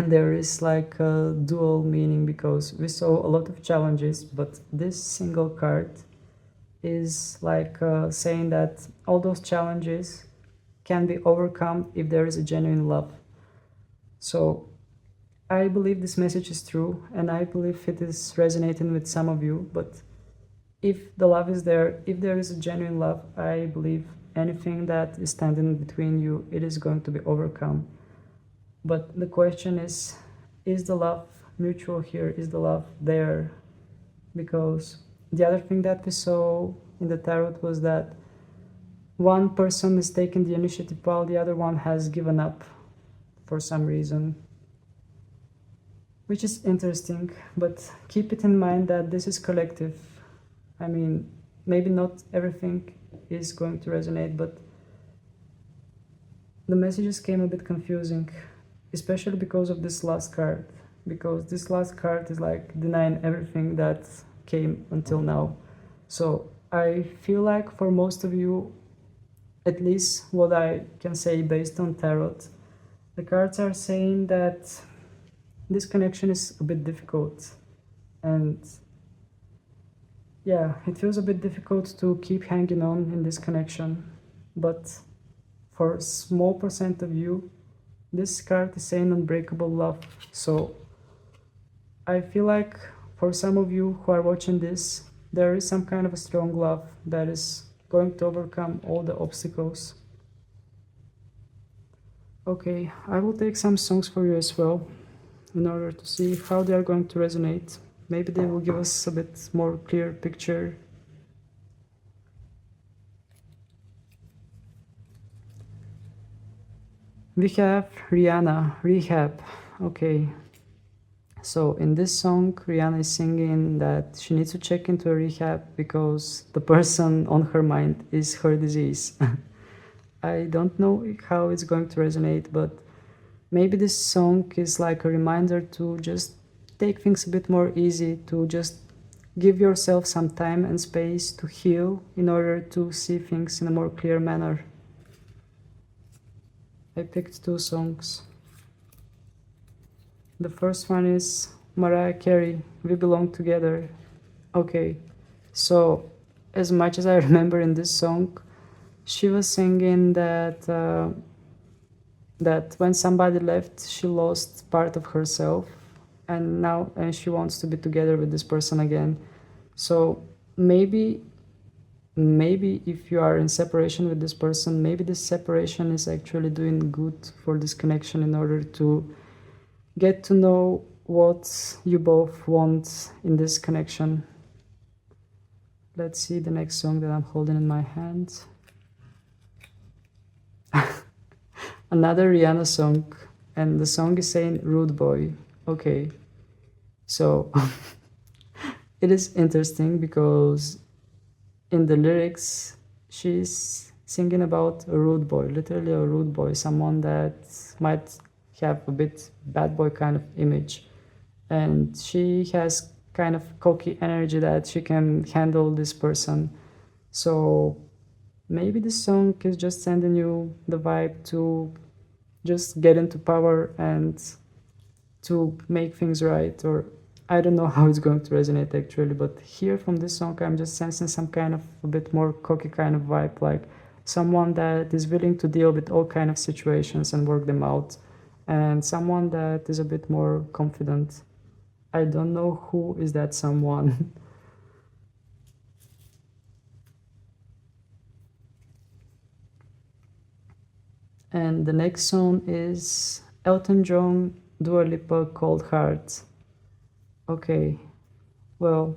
there is like a dual meaning because we saw a lot of challenges, but this single card is like saying that all those challenges can be overcome if there is a genuine love. So I believe this message is true, and I believe it is resonating with some of you, but if the love is there, if there is a genuine love, I believe anything that is standing between you, it is going to be overcome. But the question is the love mutual here? Is the love there? Because the other thing that we saw in the tarot was that one person is taking the initiative while the other one has given up for some reason, which is interesting, but keep it in mind that this is collective. I mean, maybe not everything is going to resonate, but the messages came a bit confusing, especially because of this last card, because this last card is like denying everything that came until now. So I feel like for most of you, at least what I can say based on tarot, the cards are saying that this connection is a bit difficult, and yeah, it feels a bit difficult to keep hanging on in this connection, but for a small percent of you, this card is saying unbreakable love. So I feel like for some of you who are watching this, there is some kind of a strong love that is going to overcome all the obstacles. Okay, I will take some songs for you as well in order to see how they are going to resonate. Maybe they will give us a bit more clear picture. We have Rihanna, Rehab. Okay, so in this song, Rihanna is singing that she needs to check into a rehab because the person on her mind is her disease. I don't know how it's going to resonate, but maybe this song is like a reminder to just take things a bit more easy, to just give yourself some time and space to heal in order to see things in a more clear manner. I picked two songs. The first one is Mariah Carey, We Belong Together. Okay, so as much as I remember in this song, she was singing that that when somebody left, she lost part of herself, and she wants to be together with this person again. So maybe if you are in separation with this person, maybe this separation is actually doing good for this connection in order to get to know what you both want in this connection. Let's see the next song that I'm holding in my hand. Another Rihanna song, and the song is saying Rude Boy. Okay, so it is interesting because in the lyrics she's singing about a rude boy, literally a rude boy, someone that might have a bit bad boy kind of image, and she has kind of cocky energy that she can handle this person. So maybe this song is just sending you the vibe to just get into power and to make things right, or I don't know how it's going to resonate actually, but here from this song I'm just sensing some kind of a bit more cocky kind of vibe, like someone that is willing to deal with all kind of situations and work them out, and someone that is a bit more confident. I don't know who is that someone. And the next song is Elton John, Dua Lipa, Cold Heart. Okay, well,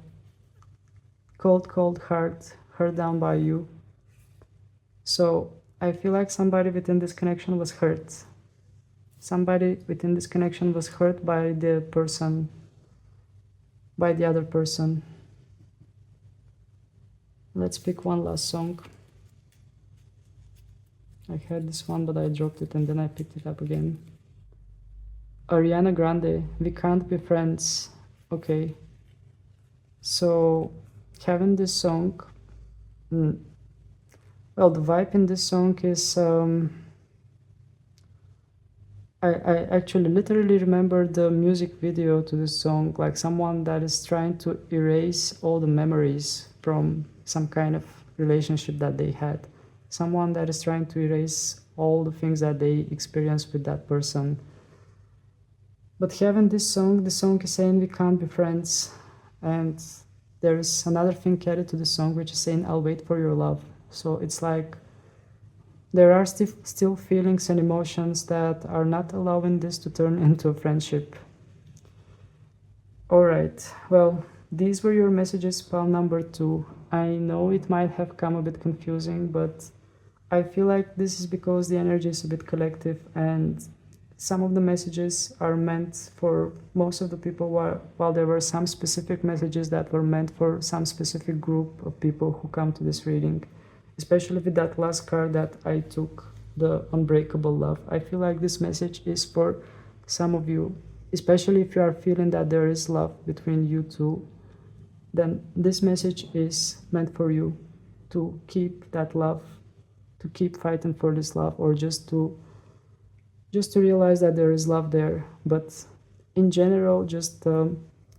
cold heart, hurt down by you. So I feel like somebody within this connection was hurt. Somebody within this connection was hurt by the person, by the other person. Let's pick one last song. I heard this one, but I dropped it and then I picked it up again. Ariana Grande, We Can't Be Friends. Okay. So having this song, well, the vibe in this song is I actually literally remember the music video to this song, like someone that is trying to erase all the memories from some kind of relationship that they had. Someone that is trying to erase all the things that they experienced with that person. But having this song, the song is saying we can't be friends. And there is another thing added to the song which is saying I'll wait for your love. So it's like there are still feelings and emotions that are not allowing this to turn into a friendship. Alright, well, these were your messages, pal number 2. I know it might have come a bit confusing, but I feel like this is because the energy is a bit collective and some of the messages are meant for most of the people, while there were some specific messages that were meant for some specific group of people who come to this reading. Especially with that last card that I took, the Unbreakable Love. I feel like this message is for some of you, especially if you are feeling that there is love between you two, then this message is meant for you to keep that love, to keep fighting for this love, or just to realize that there is love there. But in general, just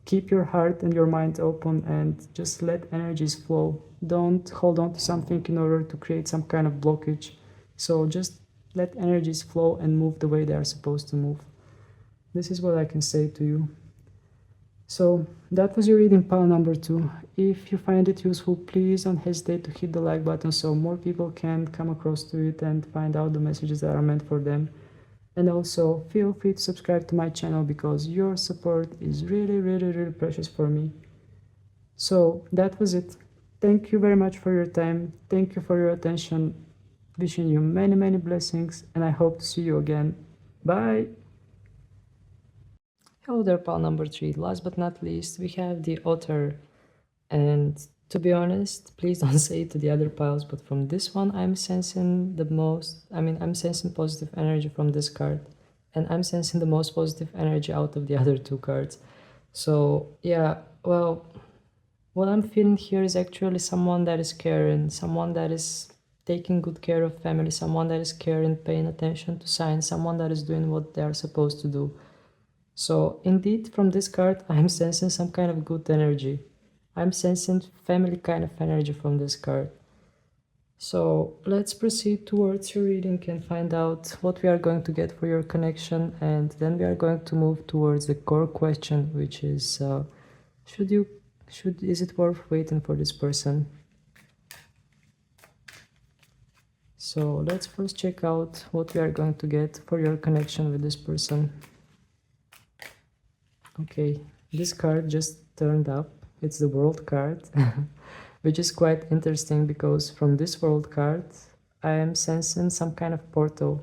keep your heart and your mind open and just let energies flow. Don't hold on to something in order to create some kind of blockage. So just let energies flow and move the way they are supposed to move. This is what I can say to you. So that was your reading, pile number 2. If you find it useful, please don't hesitate to hit the like button so more people can come across to it and find out the messages that are meant for them. And also feel free to subscribe to my channel because your support is really precious for me. So that was it. Thank you very much for your time. Thank you for your attention. Wishing you many blessings, and I hope to see you again. Bye. Hello there, pal number 3. Last but not least, we have the Otter. And to be honest, please don't say it to the other piles, but from this one I'm sensing the most, I'm sensing positive energy from this card, and I'm sensing the most positive energy out of the other 2 cards. So yeah, well, what I'm feeling here is actually someone that is caring, someone that is taking good care of family, someone that is caring, paying attention to signs, someone that is doing what they are supposed to do. So indeed, from this card, I'm sensing some kind of good energy. I'm sensing family kind of energy from this card. So let's proceed towards your reading and find out what we are going to get for your connection, and then we are going to move towards the core question, which is is it worth waiting for this person? So let's first check out what we are going to get for your connection with this person. Okay, this card just turned up. It's the world card, which is quite interesting because from this world card, I am sensing some kind of portal,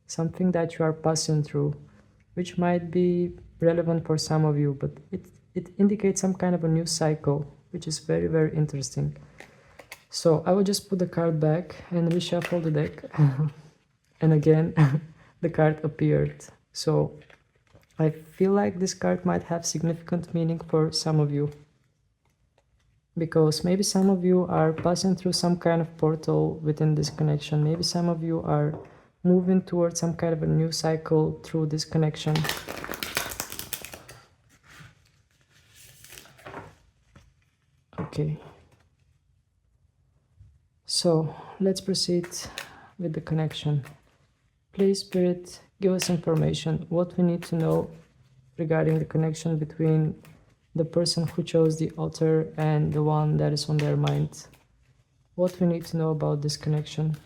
something that you are passing through, which might be relevant for some of you, but it indicates some kind of a new cycle, which is very, very interesting. So I will just put the card back and reshuffle the deck. And again, the card appeared. So I feel like this card might have significant meaning for some of you. Because maybe some of you are passing through some kind of portal within this connection. Maybe some of you are moving towards some kind of a new cycle through this connection. Okay. So let's proceed with the connection. Please, Spirit, give us information, what we need to know regarding the connection between the person who chose the Otter and the one that is on their mind. What we need to know about this connection.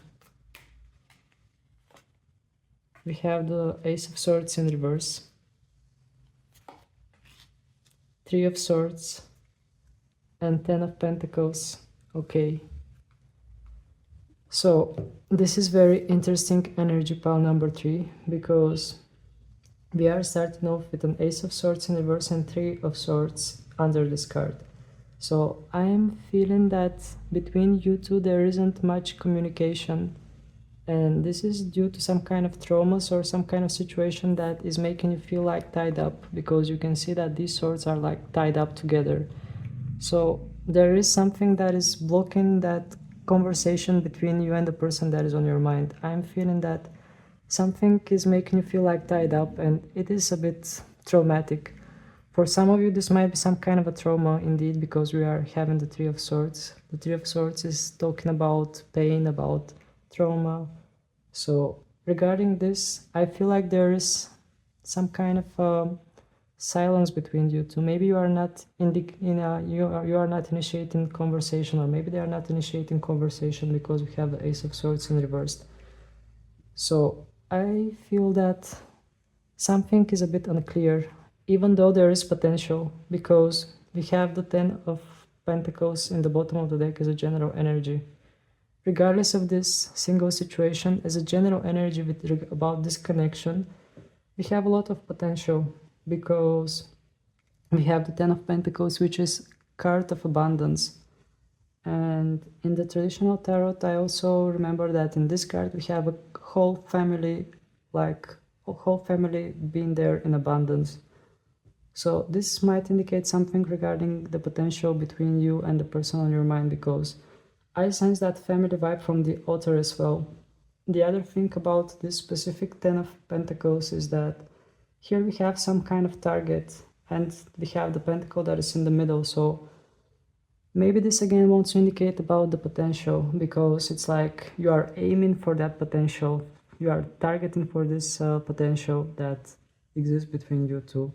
We have the Ace of Swords in reverse, Three of Swords, and Ten of Pentacles. Okay. So this is very interesting energy pile number 3, because we are starting off with an Ace of Swords in reverse and Three of Swords under this card. So I am feeling that between you two there isn't much communication, and this is due to some kind of traumas or some kind of situation that is making you feel like tied up, because you can see that these swords are like tied up together. So there is something that is blocking that conversation between you and the person that is on your mind. I'm feeling that something is making you feel like tied up, and it is a bit traumatic. For some of you, this might be some kind of a trauma indeed, because we are having the Three of Swords. The Three of Swords is talking about pain, about trauma. So regarding this, I feel like there is some kind of silence between you two. Maybe you are not you are not initiating conversation, or maybe they are not initiating conversation because we have the Ace of Swords in reversed. So I feel that something is a bit unclear, even though there is potential, because we have the Ten of Pentacles in the bottom of the deck as a general energy. Regardless of this single situation, as a general energy about this connection, we have a lot of potential, because we have the Ten of Pentacles, which is card of abundance. And in the traditional tarot, I also remember that in this card we have a whole family, like a whole family being there in abundance. So this might indicate something regarding the potential between you and the person on your mind, because I sense that family vibe from the Otter as well. The other thing about this specific Ten of Pentacles is that here we have some kind of target, and we have the pentacle that is in the middle. So maybe this again wants to indicate about the potential, because it's like you are aiming for that potential. You are targeting for this potential that exists between you two.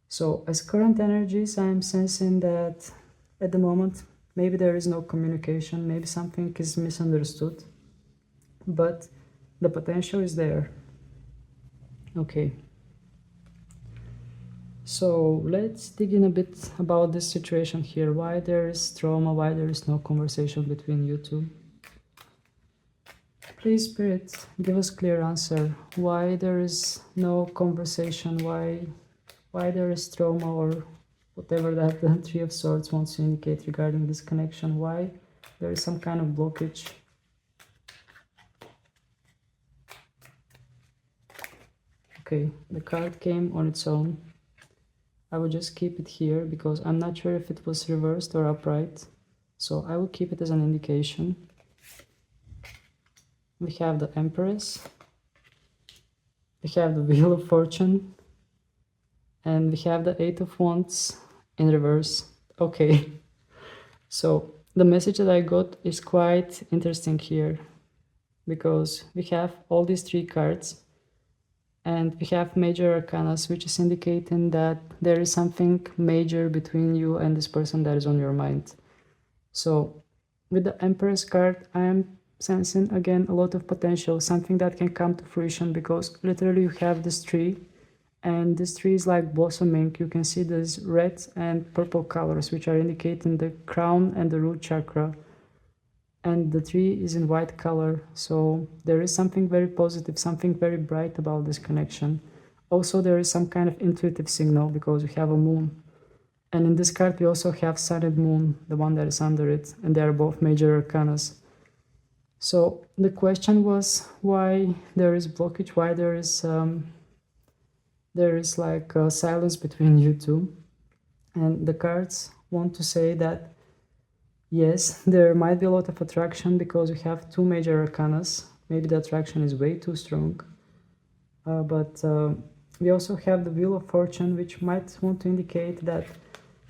So as current energies, I'm sensing that at the moment, maybe there is no communication, maybe something is misunderstood, but the potential is there. Okay. So let's dig in a bit about this situation here. Why there is trauma, why there is no conversation between you two. Please, Spirit, give us clear answer. Why there is no conversation, why there is trauma, or whatever that the Three of Swords wants to indicate regarding this connection. Why there is some kind of blockage. Okay, the card came on its own. I will just keep it here because I'm not sure if it was reversed or upright. So I will keep it as an indication. We have the Empress. We have the Wheel of Fortune. And we have the Eight of Wands in reverse. Okay. So the message that I got is quite interesting here, because we have all these three cards. And we have major arcana, which is indicating that there is something major between you and this person that is on your mind. So with the Empress card, I am sensing again a lot of potential, something that can come to fruition, because literally you have this tree and this tree is like blossoming. You can see these red and purple colors, which are indicating the crown and the root chakra. And the tree is in white color, so there is something very positive, something very bright about this connection. Also, there is some kind of intuitive signal because we have a moon. And in this card, we also have sun and moon, the one that is under it, and they are both major arcanas. So the question was why there is blockage, why there is like a silence between you two. And the cards want to say that yes, there might be a lot of attraction because we have two major arcanas. Maybe the attraction is way too strong. But we also have the Wheel of Fortune, which might want to indicate that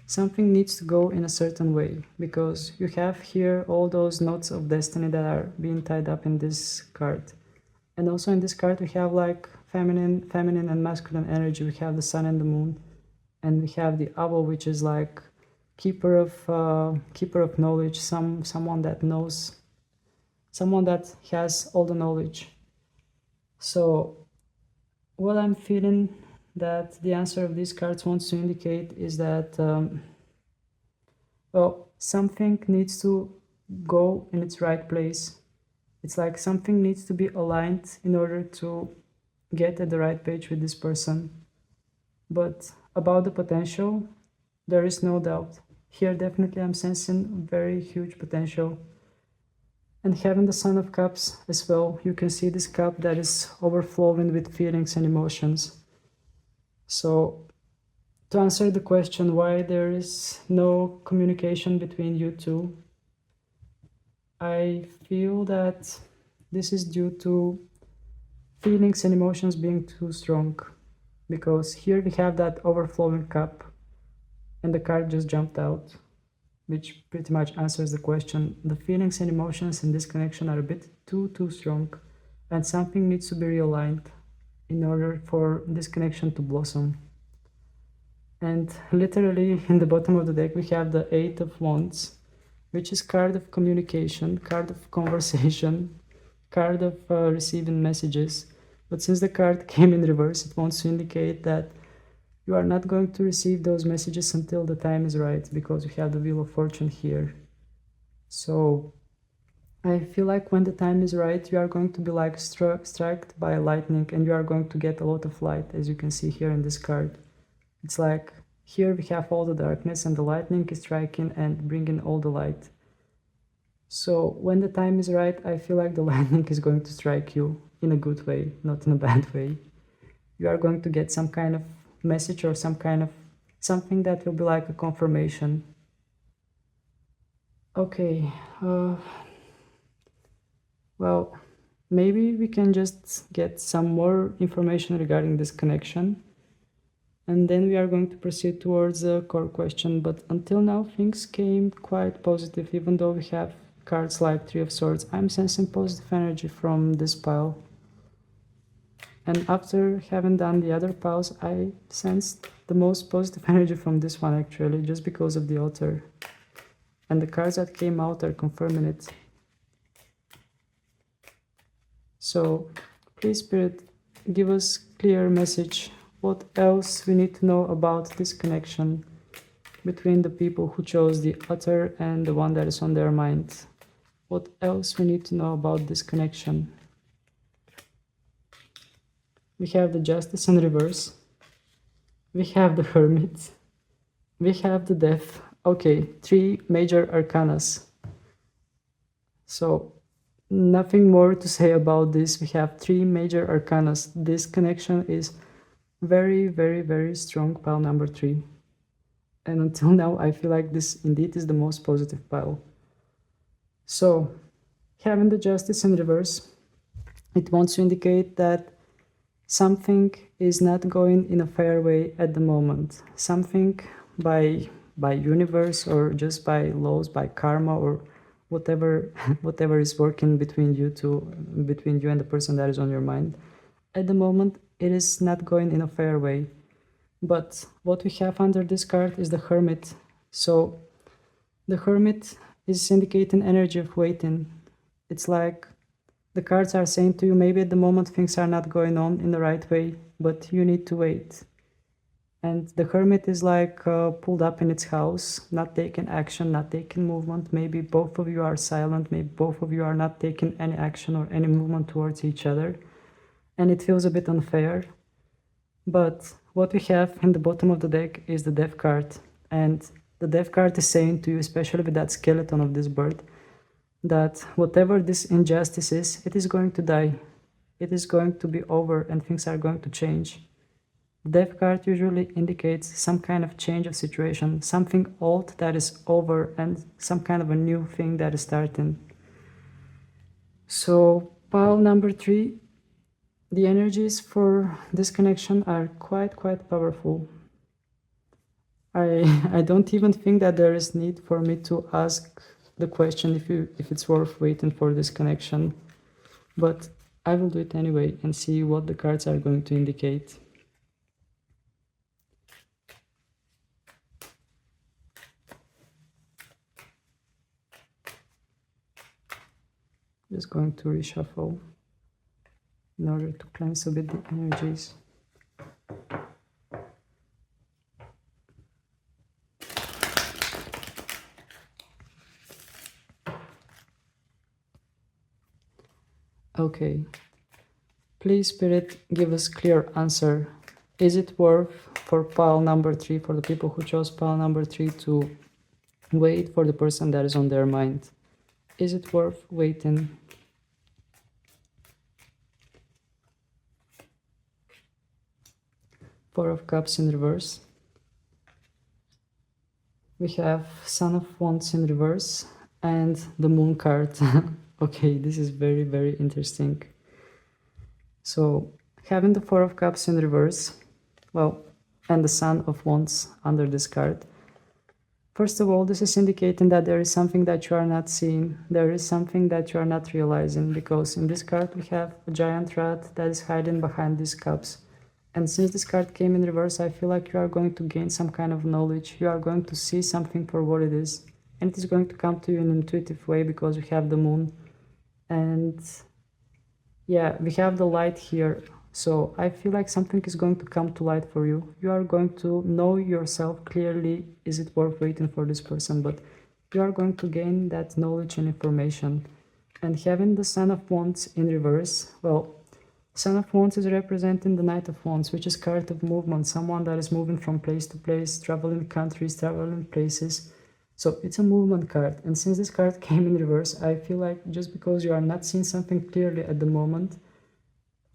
something needs to go in a certain way, because you have here all those knots of destiny that are being tied up in this card. And also in this card we have like feminine and masculine energy. We have the sun and the moon, and we have the owl, which is like keeper of knowledge, someone that knows, someone that has all the knowledge. So what I'm feeling that the answer of these cards wants to indicate is that well, something needs to go in its right place. It's like something needs to be aligned in order to get at the right page with this person. But about the potential, there is no doubt. Here definitely I'm sensing very huge potential. And having the Sun of Cups as well, you can see this cup that is overflowing with feelings and emotions. So to answer the question why there is no communication between you two, I feel that this is due to feelings and emotions being too strong, because here we have that overflowing cup and the card just jumped out, which pretty much answers the question. The feelings and emotions in this connection are a bit too strong, and something needs to be realigned in order for this connection to blossom. And literally in the bottom of the deck we have the Eight of Wands, which is card of communication, card of conversation, card of receiving messages. But since the card came in reverse, it wants to indicate that you are not going to receive those messages until the time is right, because we have the Wheel of Fortune here. So I feel like when the time is right, you are going to be like struck by lightning, and you are going to get a lot of light, as you can see here in this card. It's like here we have all the darkness and the lightning is striking and bringing all the light. So when the time is right, I feel like the lightning is going to strike you in a good way, not in a bad way. You are going to get some kind of message or some kind of something that will be like a confirmation. Okay, well, maybe we can just get some more information regarding this connection, and then we are going to proceed towards the core question. But until now things came quite positive, even though we have cards like Three of Swords. I'm sensing positive energy from this pile. And after having done the other piles, I sensed the most positive energy from this one actually, just because of the Otter. And the cards that came out are confirming it. So, please Spirit, give us clear message. What else we need to know about this connection between the people who chose the Otter and the one that is on their mind? What else we need to know about this connection? We have the Justice in reverse. We have the Hermit. We have the Death. Okay, 3 major arcanas. So, nothing more to say about this. We have 3 major arcanas. This connection is very, very, very strong, pile number 3. And until now, I feel like this indeed is the most positive pile. So, having the Justice in reverse, it wants to indicate that something is not going in a fair way at the moment. Something by universe or just by laws, by karma or whatever is working between you two, between you and the person that is on your mind. At the moment, it is not going in a fair way. But what we have under this card is the Hermit. So the Hermit is indicating energy of waiting. It's like the cards are saying to you, maybe at the moment things are not going on in the right way, but you need to wait. And the Hermit is like pulled up in its house, not taking action, not taking movement. Maybe both of you are silent, maybe both of you are not taking any action or any movement towards each other. And it feels a bit unfair. But what we have in the bottom of the deck is the Death card. And the Death card is saying to you, especially with that skeleton of this bird, that whatever this injustice is, it is going to die. It is going to be over and things are going to change. The Death card usually indicates some kind of change of situation, something old that is over and some kind of a new thing that is starting. So pile number 3, the energies for this connection are quite powerful. I don't even think that there is need for me to ask the question if it's worth waiting for this connection, but I will do it anyway and see what the cards are going to indicate. Just going to reshuffle in order to cleanse a bit the energies. Okay, please Spirit, give us clear answer. Is it worth for pile number 3, for the people who chose pile number 3, to wait for the person that is on their mind? Is it worth waiting? Four of Cups in reverse. We have Son of Wands in reverse and the Moon card. Okay, this is very interesting. So having the Four of Cups in reverse, well, and the Son of Wands under this card. First of all, this is indicating that there is something that you are not seeing. There is something that you are not realizing, because in this card we have a giant rat that is hiding behind these cups. And since this card came in reverse, I feel like you are going to gain some kind of knowledge. You are going to see something for what it is. And it is going to come to you in an intuitive way because we have the moon. And yeah, we have the light here. So I feel like something is going to come to light for you. You are going to know yourself clearly, is it worth waiting for this person? But you are going to gain that knowledge and information. And having the Son of Wands in reverse, well, Son of Wands is representing the Knight of Wands, which is card of movement, someone that is moving from place to place, traveling countries, traveling places. So it's a movement card. And since this card came in reverse, I feel like just because you are not seeing something clearly at the moment,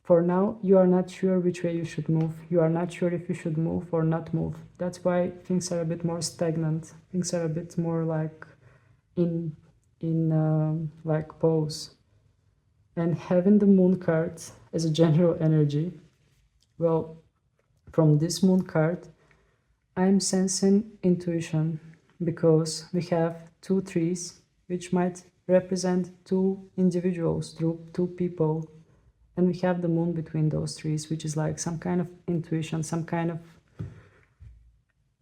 for now, you are not sure which way you should move. You are not sure if you should move or not move. That's why things are a bit more stagnant. Things are a bit more like in like pause. And having the Moon card as a general energy, well, from this Moon card, I'm sensing intuition, because we have 2 trees, which might represent 2 individuals, 2 people. And we have the moon between those trees, which is like some kind of intuition, some kind of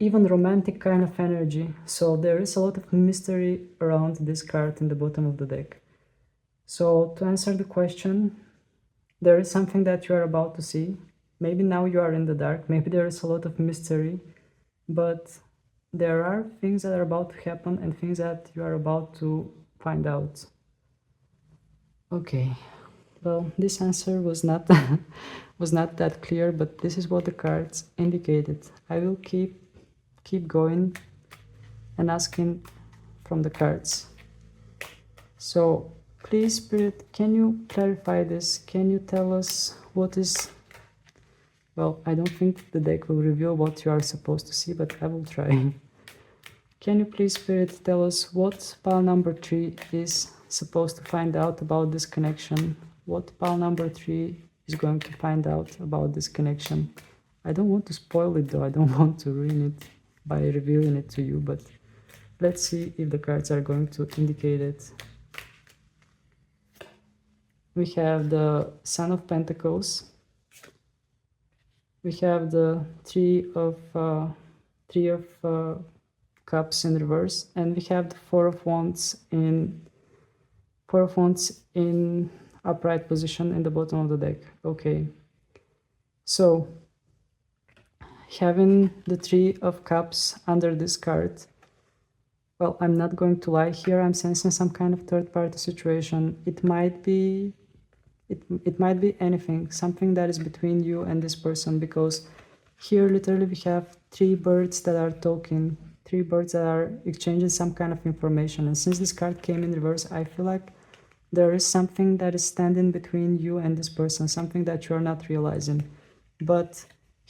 even romantic kind of energy. So there is a lot of mystery around this card in the bottom of the deck. So to answer the question, there is something that you are about to see. Maybe now you are in the dark, maybe there is a lot of mystery, but there are things that are about to happen and things that you are about to find out. Okay. Well, this answer was not was not that clear, but this is what the cards indicated. I will keep going and asking from the cards. So please, Spirit, can you clarify this? Can you tell us what is... Well, I don't think the deck will reveal what you are supposed to see, but I will try. Can you please, Spirit, tell us what pile number 3 is supposed to find out about this connection? What pile number 3 is going to find out about this connection? I don't want to spoil it though, I don't want to ruin it by revealing it to you, but let's see if the cards are going to indicate it. We have the Son of Pentacles. We have the Three of Cups in reverse, and we have the Four of Wands in upright position in the bottom of the deck. Okay, so having the Three of Cups under this card, well, I'm not going to lie here, I'm sensing some kind of third-party situation. It might be anything, something that is between you and this person, because here literally we have three birds that are talking, three birds that are exchanging some kind of information. And since this card came in reverse, I feel like there is something that is standing between you and this person, something that you are not realizing. But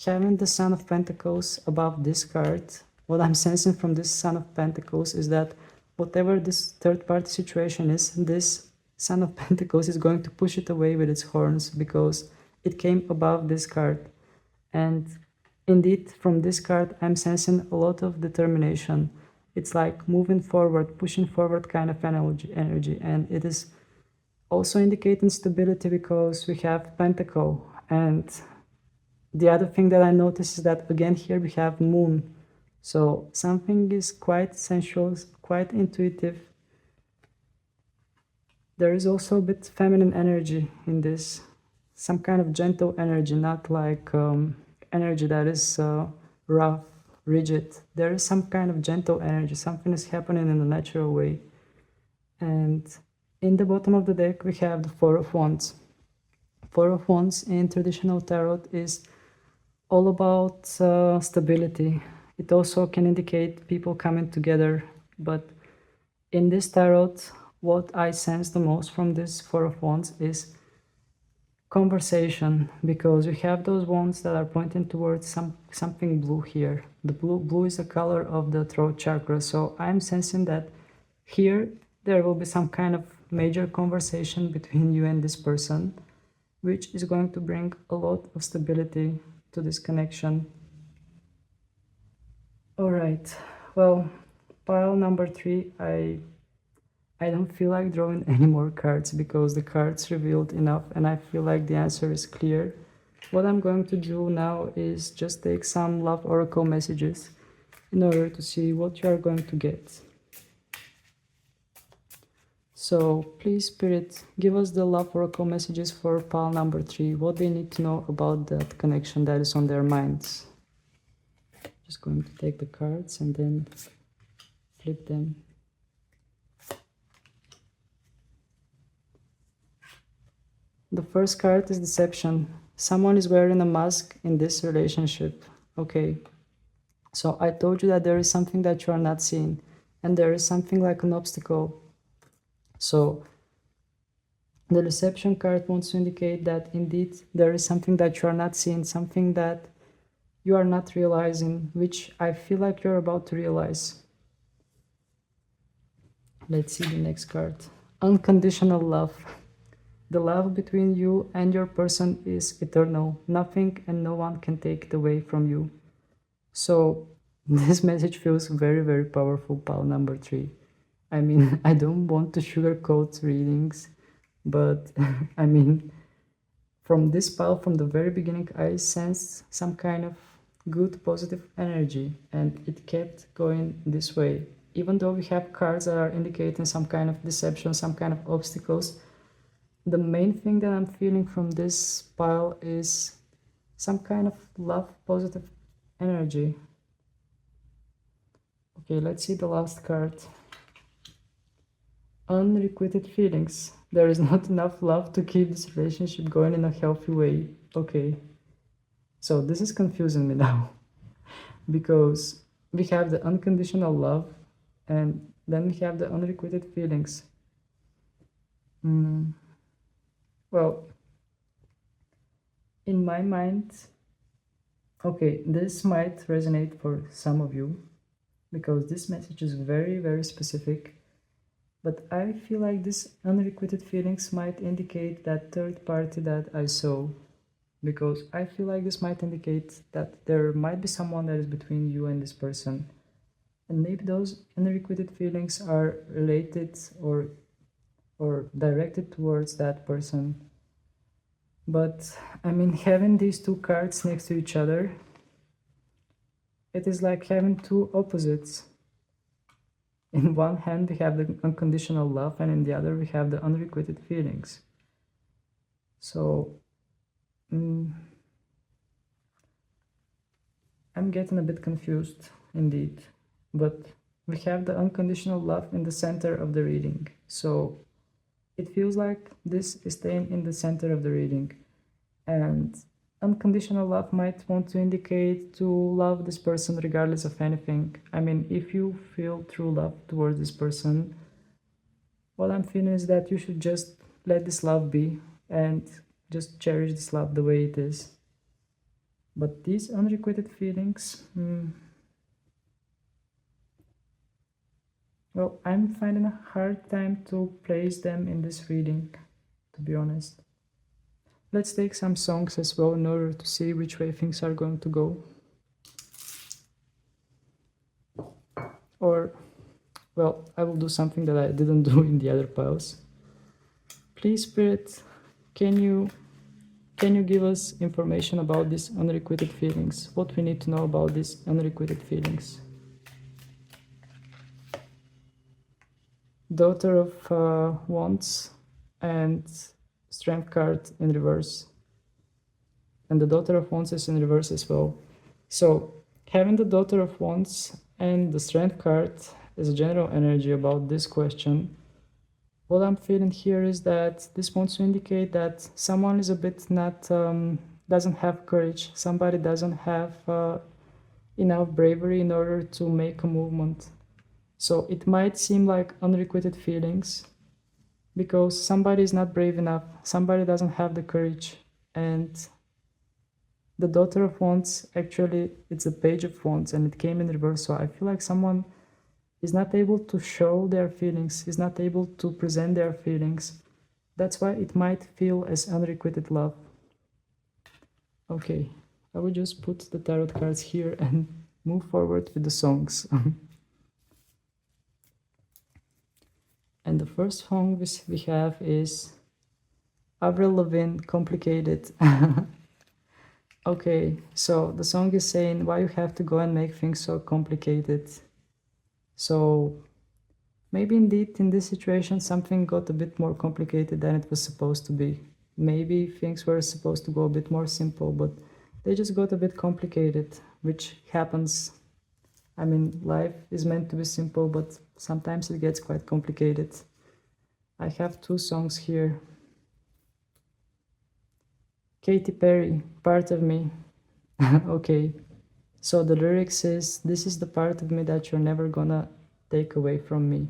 having the Son of Pentacles above this card, what I'm sensing from this Son of Pentacles is that whatever this third-party situation is, this Son of Pentacles is going to push it away with its horns, because it came above this card. And indeed, from this card, I'm sensing a lot of determination. It's like moving forward, pushing forward kind of energy. And it is also indicating stability, because we have Pentacle. And the other thing that I notice is that again here we have Moon. So something is quite sensual, quite intuitive. There is also a bit feminine energy in this, some kind of gentle energy, not like energy that is rough, rigid. There is some kind of gentle energy, something is happening in a natural way. And in the bottom of the deck we have the Four of Wands. Four of Wands in traditional tarot is all about stability. It also can indicate people coming together, but in this tarot, what I sense the most from this Four of Wands is conversation, because we have those wands that are pointing towards something blue here. The blue is the color of the throat chakra, so I'm sensing that here there will be some kind of major conversation between you and this person, which is going to bring a lot of stability to this connection. All right, well, pile number 3, I don't feel like drawing any more cards, because the cards revealed enough and I feel like the answer is clear. What I'm going to do now is just take some love oracle messages in order to see what you are going to get. So please, Spirit, give us the love oracle messages for pile number 3, what they need to know about that connection that is on their minds. Just going to take the cards and then flip them. The first card is deception. Someone is wearing a mask in this relationship. Okay, so I told you that there is something that you are not seeing, and there is something like an obstacle. So the deception card wants to indicate that indeed there is something that you are not seeing, something that you are not realizing, which I feel like you're about to realize. Let's see the next card. Unconditional love. The love between you and your person is eternal. Nothing and no one can take it away from you. So this message feels very, very powerful, pile number 3. I mean, I don't want to sugarcoat readings, but I mean, from this pile, from the very beginning, I sensed some kind of good, positive energy, and it kept going this way. Even though we have cards that are indicating some kind of deception, some kind of obstacles, the main thing that I'm feeling from this pile is some kind of love, positive energy. Okay, let's see the last card. Unrequited feelings. There is not enough love to keep this relationship going in a healthy way. Okay, so this is confusing me now, because we have the unconditional love and then we have the unrequited feelings. Well, in my mind, okay, this might resonate for some of you, because this message is very, very specific, but I feel like this unrequited feelings might indicate that third party that I saw, because I feel like this might indicate that there might be someone that is between you and this person, and maybe those unrequited feelings are related or directed towards that person. But I mean, having these two cards next to each other, it is like having two opposites. In one hand we have the unconditional love, and in the other we have the unrequited feelings. So I'm getting a bit confused indeed, but we have the unconditional love in the center of the reading. So it feels like this is staying in the center of the reading. And unconditional love might want to indicate to love this person regardless of anything. I mean, if you feel true love towards this person, what I'm feeling is that you should just let this love be and just cherish this love the way it is. But these unrequited feelings, well, I'm finding a hard time to place them in this reading, to be honest. Let's take some songs as well in order to see which way things are going to go. Or, well, I will do something that I didn't do in the other piles. Please, Spirit, can you give us information about these unrequited feelings? What we need to know about these unrequited feelings? Daughter of Wands and Strength card in reverse. And the Daughter of Wands is in reverse as well. So having the Daughter of Wands and the Strength card is a general energy about this question. What I'm feeling here is that this wants to indicate that someone is a bit not, doesn't have courage. Somebody doesn't have enough bravery in order to make a movement. So it might seem like unrequited feelings because somebody is not brave enough. Somebody doesn't have the courage. And the Daughter of Wands, actually, it's a Page of Wands and it came in reverse. So I feel like someone is not able to show their feelings, is not able to present their feelings. That's why it might feel as unrequited love. Okay, I will just put the tarot cards here and move forward with the songs. And the first song we have is Avril Lavigne, Complicated. Okay, so the song is saying why you have to go and make things so complicated. So maybe indeed in this situation something got a bit more complicated than it was supposed to be. Maybe things were supposed to go a bit more simple, but they just got a bit complicated, which happens. I mean, life is meant to be simple, but sometimes it gets quite complicated. I have two songs here. Katy Perry, Part of Me. Okay, so the lyrics is, this is the part of me that you're never gonna take away from me.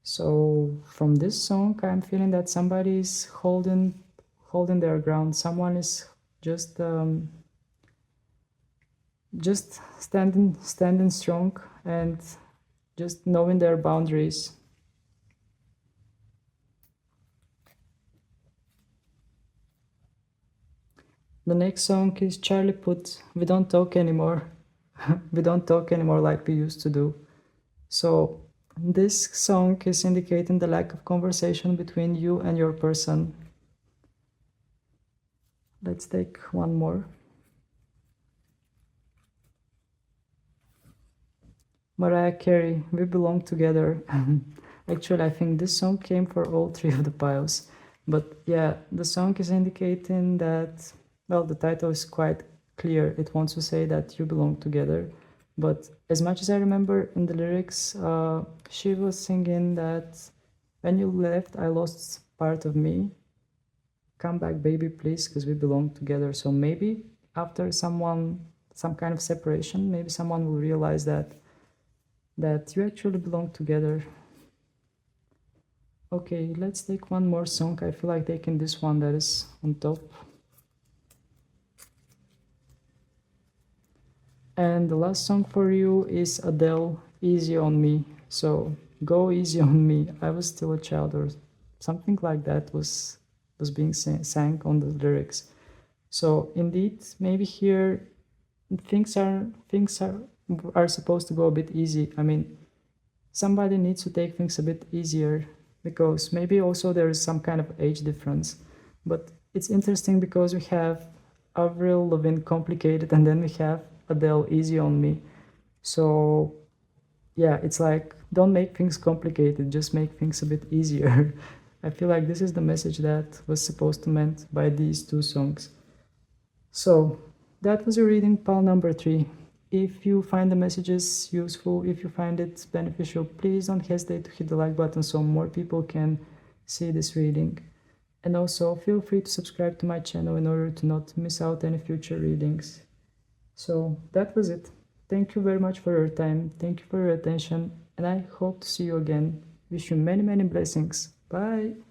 So from this song, I'm feeling that somebody is holding their ground. Someone is just standing strong and just knowing their boundaries. The next song is Charlie Puth, We Don't Talk Anymore. We don't talk anymore like we used to do. So this song is indicating the lack of conversation between you and your person. Let's take one more. Mariah Carey, We Belong Together. Actually, I think this song came for all three of the piles. But yeah, the song is indicating that, well, the title is quite clear. It wants to say that you belong together. But as much as I remember in the lyrics, she was singing that when you left, I lost part of me. Come back, baby, please, because we belong together. So maybe after some kind of separation, maybe someone will realize that you actually belong together. Okay, let's take one more song. I feel like taking this one that is on top. And the last song for you is Adele, Easy on Me. So go easy on me. I was still a child, or something like that was being sang on the lyrics. So indeed, maybe here things are supposed to go a bit easy. I mean, somebody needs to take things a bit easier because maybe also there is some kind of age difference. But it's interesting because we have Avril Lavigne, Complicated, and then we have Adele, Easy on Me. So yeah, it's like, don't make things complicated, just make things a bit easier. I feel like this is the message that was supposed to meant by these two songs. So that was your reading pile number 3. If you find the messages useful, if you find it beneficial, please don't hesitate to hit the like button so more people can see this reading. And also feel free to subscribe to my channel in order to not miss out any future readings. So that was it. Thank you very much for your time. Thank you for your attention. And I hope to see you again. Wish you many, many blessings. Bye.